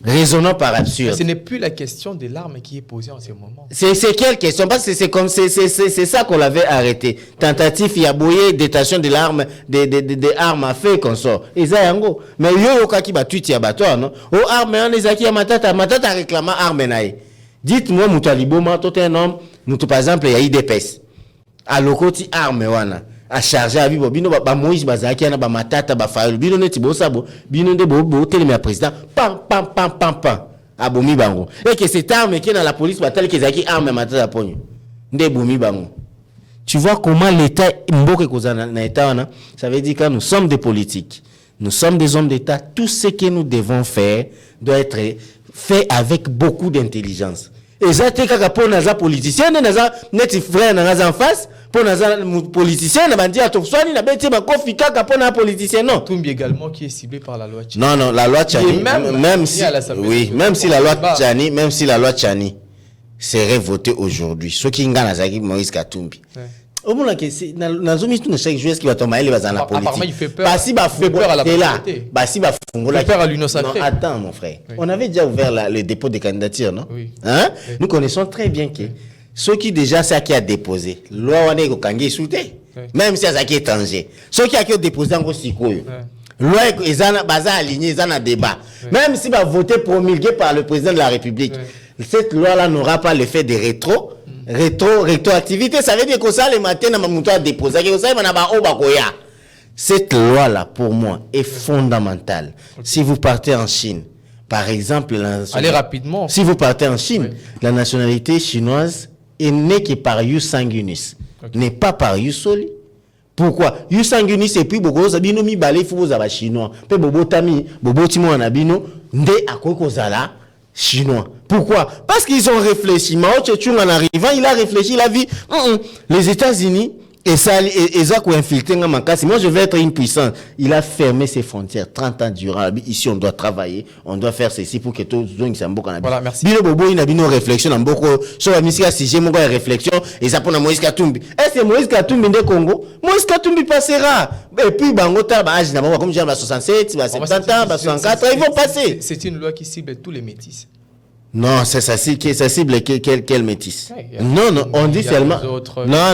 Raisonnons par absurde. Ce n'est plus la question de l'arme qui est posée en ce moment. C'est quelle question? Parce que c'est ça qu'on l'avait arrêté. Tentative, il y a bouillé, détention de l'arme, des armes à feu qu'on sort. Et ça, yango. Mais yo, qui va tuer bateau, non? Oh, arme, on les a qui a matata réclamant arme naï. Dites-moi, Moutaliboma, tout un homme, par exemple, il y a IDPS. À l'okoti arme, wana. À charger à vivre, bino ba Moïse Bazaki, na ba matata, ba Fayoul, bino neti bo sabo, bino de bo télémé président, pam. Abomi bango. Et que cette arme qui est dans la police, tel que zaki arme matata pogno. Nde bomi bango. Tu vois comment l'État, mboke kozana na État, ça veut dire que nous sommes des politiques. Nous sommes des hommes d'État. Tout ce que nous devons faire doit être fait avec beaucoup d'intelligence. Et ça, c'est quand on a des politiciens, on a des frères en face, pour les politiciens, on a dit à tout ça, on a dit à un politicien, non. Toumbi également qui est ciblé par la loi Tchani. Non, la loi Tchani, même si la loi Tchani serait votée aujourd'hui, ceux qui ont gagné Moïse Katumbi. Au moins, chaque joueur qui va tomber dans la politique. Apparemment, il fait peur. Il fait peur à la politique. Il fait peur à l'union sacrée. Non, attends, mon frère. Oui. On avait déjà ouvert le dépôt de candidature, non? Oui. Hein? Oui. Nous connaissons très bien que ceux qui déjà, c'est qui a déposé. Loi, on est au Kangé souté. Même si c'est qui est étranger. Ceux qui a déposé en Gosikoyo. Loi, ils ont aligné, ils ont un débat. Même si va voter promulgué par le président de la République. Cette loi-là n'aura pas l'effet de rétroactivité. Ça veut dire que ça, les matins, on a déposé. Cette loi-là, pour moi, est fondamentale. Si vous partez en Chine, par exemple, allez rapidement. Si vous partez en Chine, la nationalité chinoise est née que par Yu Sanguinis, n'est pas par Yu Soli. Pourquoi? Yu Sanguinis et puis beaucoup zabino mi balé fou za chinois. Pe bobo tami, bobo timo anabino, nde akoko zala chinois. Pourquoi? Parce qu'ils ont réfléchi. Mao Tse-tung en arrivant, il a réfléchi, il a vu les États-Unis et ça ont infiltré dans ma casse. Moi, je vais être une puissance. Il a fermé ses frontières 30 ans durant. Ici, on doit travailler, on doit faire ceci pour que tout le monde s'en boucle. Voilà, merci. Bilo Bobo, il a une réflexion en beaucoup. Sur la mission, si j'ai mon réflexion, et ça pour Moïse Katumbi. Est-ce que Moïse Katumbi de Congo? Moïse Katumbi passera. Et puis, Bangota, comme j'ai 67, 70 ans, 64, ils vont passer. C'est une loi qui cible tous les métis. Non, ça cible quel métis? Non, on dit seulement. Non,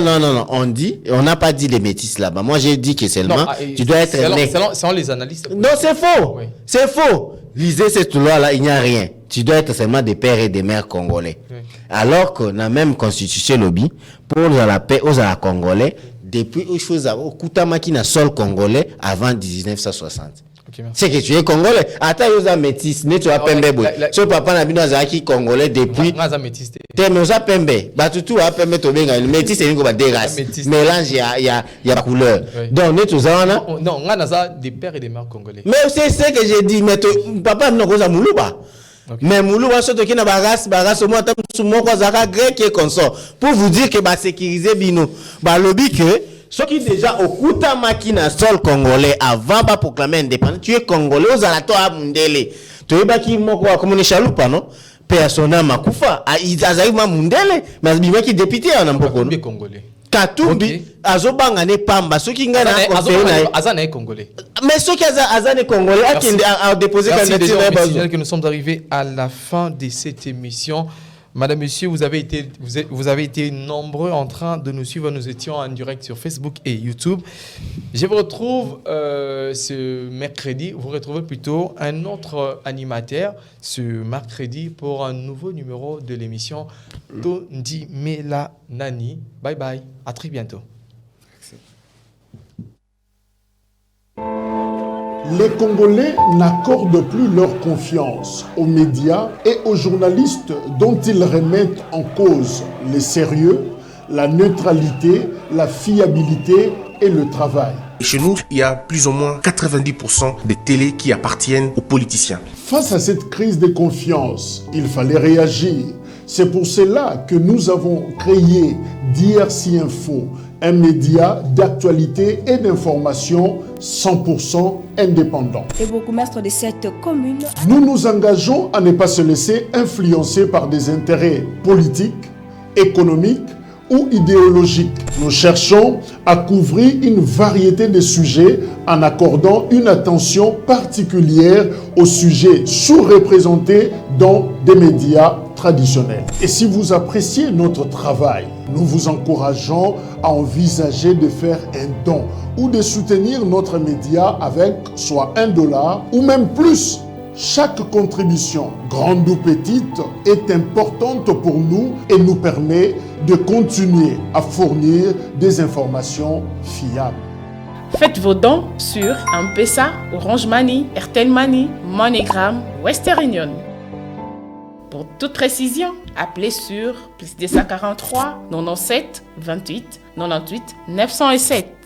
on n'a pas dit les métis là-bas. Moi, j'ai dit que seulement, tu dois être né. Selon les analystes. Non, c'est faux. Oui. C'est faux. Lisez cette loi-là, il n'y a rien. Tu dois être seulement des pères et des mères congolais. Oui. Alors que la même constitution lobby, pour la paix aux Congolais, depuis aux choses au Koutamaki na sol congolais avant 1960. C'est que tu es congolais. Attends, tu es métis. Tu as pembe. Ce papa n'a pas été congolais depuis. Tu es pembe. Tu as pembe. Métis, c'est une des races. Mélange, il y a couleur. Donc, tu as. Non, on a des pères et des mères congolais. Mais c'est ce que j'ai dit. Mais papa n'a pas Moulouba. Mais Moulouba, c'est qui n'a pas race. Au moins, tu as grec et consort. Pour vous dire que sécuriser Bino. Lobby que. Ce qui déjà au Kouta Makina sol congolais avant de proclamer indépendance, tu es congolais aux alato à Mundele. Tu es baki moko comme une chaloupa non? Persona makufa, ils arrivent à Mundele, mais il qui député en amboko. Katumbi congolais. Katumbi azobanga ne pamba, ceux qui ngana Azana est congolais. Mais ceux qui Azana est congolais a déposé candidature. Que nous sommes arrivés à la fin de cette émission. Madame, Monsieur, vous avez été nombreux en train de nous suivre. Nous étions en direct sur Facebook et YouTube. Je vous retrouve ce mercredi. Vous retrouvez plutôt un autre animateur ce mercredi pour un nouveau numéro de l'émission Tondi Mela Nani. Bye bye. À très bientôt. Les Congolais n'accordent plus leur confiance aux médias et aux journalistes dont ils remettent en cause le sérieux, la neutralité, la fiabilité et le travail. Chez nous, il y a plus ou moins 90% des télés qui appartiennent aux politiciens. Face à cette crise de confiance, il fallait réagir. C'est pour cela que nous avons créé DRC Info, un média d'actualité et d'information 100% indépendant. Et bourgmestre de cette commune. Nous nous engageons à ne pas se laisser influencer par des intérêts politiques, économiques ou idéologiques. Nous cherchons à couvrir une variété de sujets en accordant une attention particulière aux sujets sous-représentés dans des médias traditionnels. Et si vous appréciez notre travail, nous vous encourageons à envisager de faire un don ou de soutenir notre média avec soit $1 ou même plus. Chaque contribution, grande ou petite, est importante pour nous et nous permet de continuer à fournir des informations fiables. Faites vos dons sur M-Pesa, Orange Money, Airtel Money, MoneyGram, Western Union. Pour toute précision, appelez sur +243 97 28 98 907.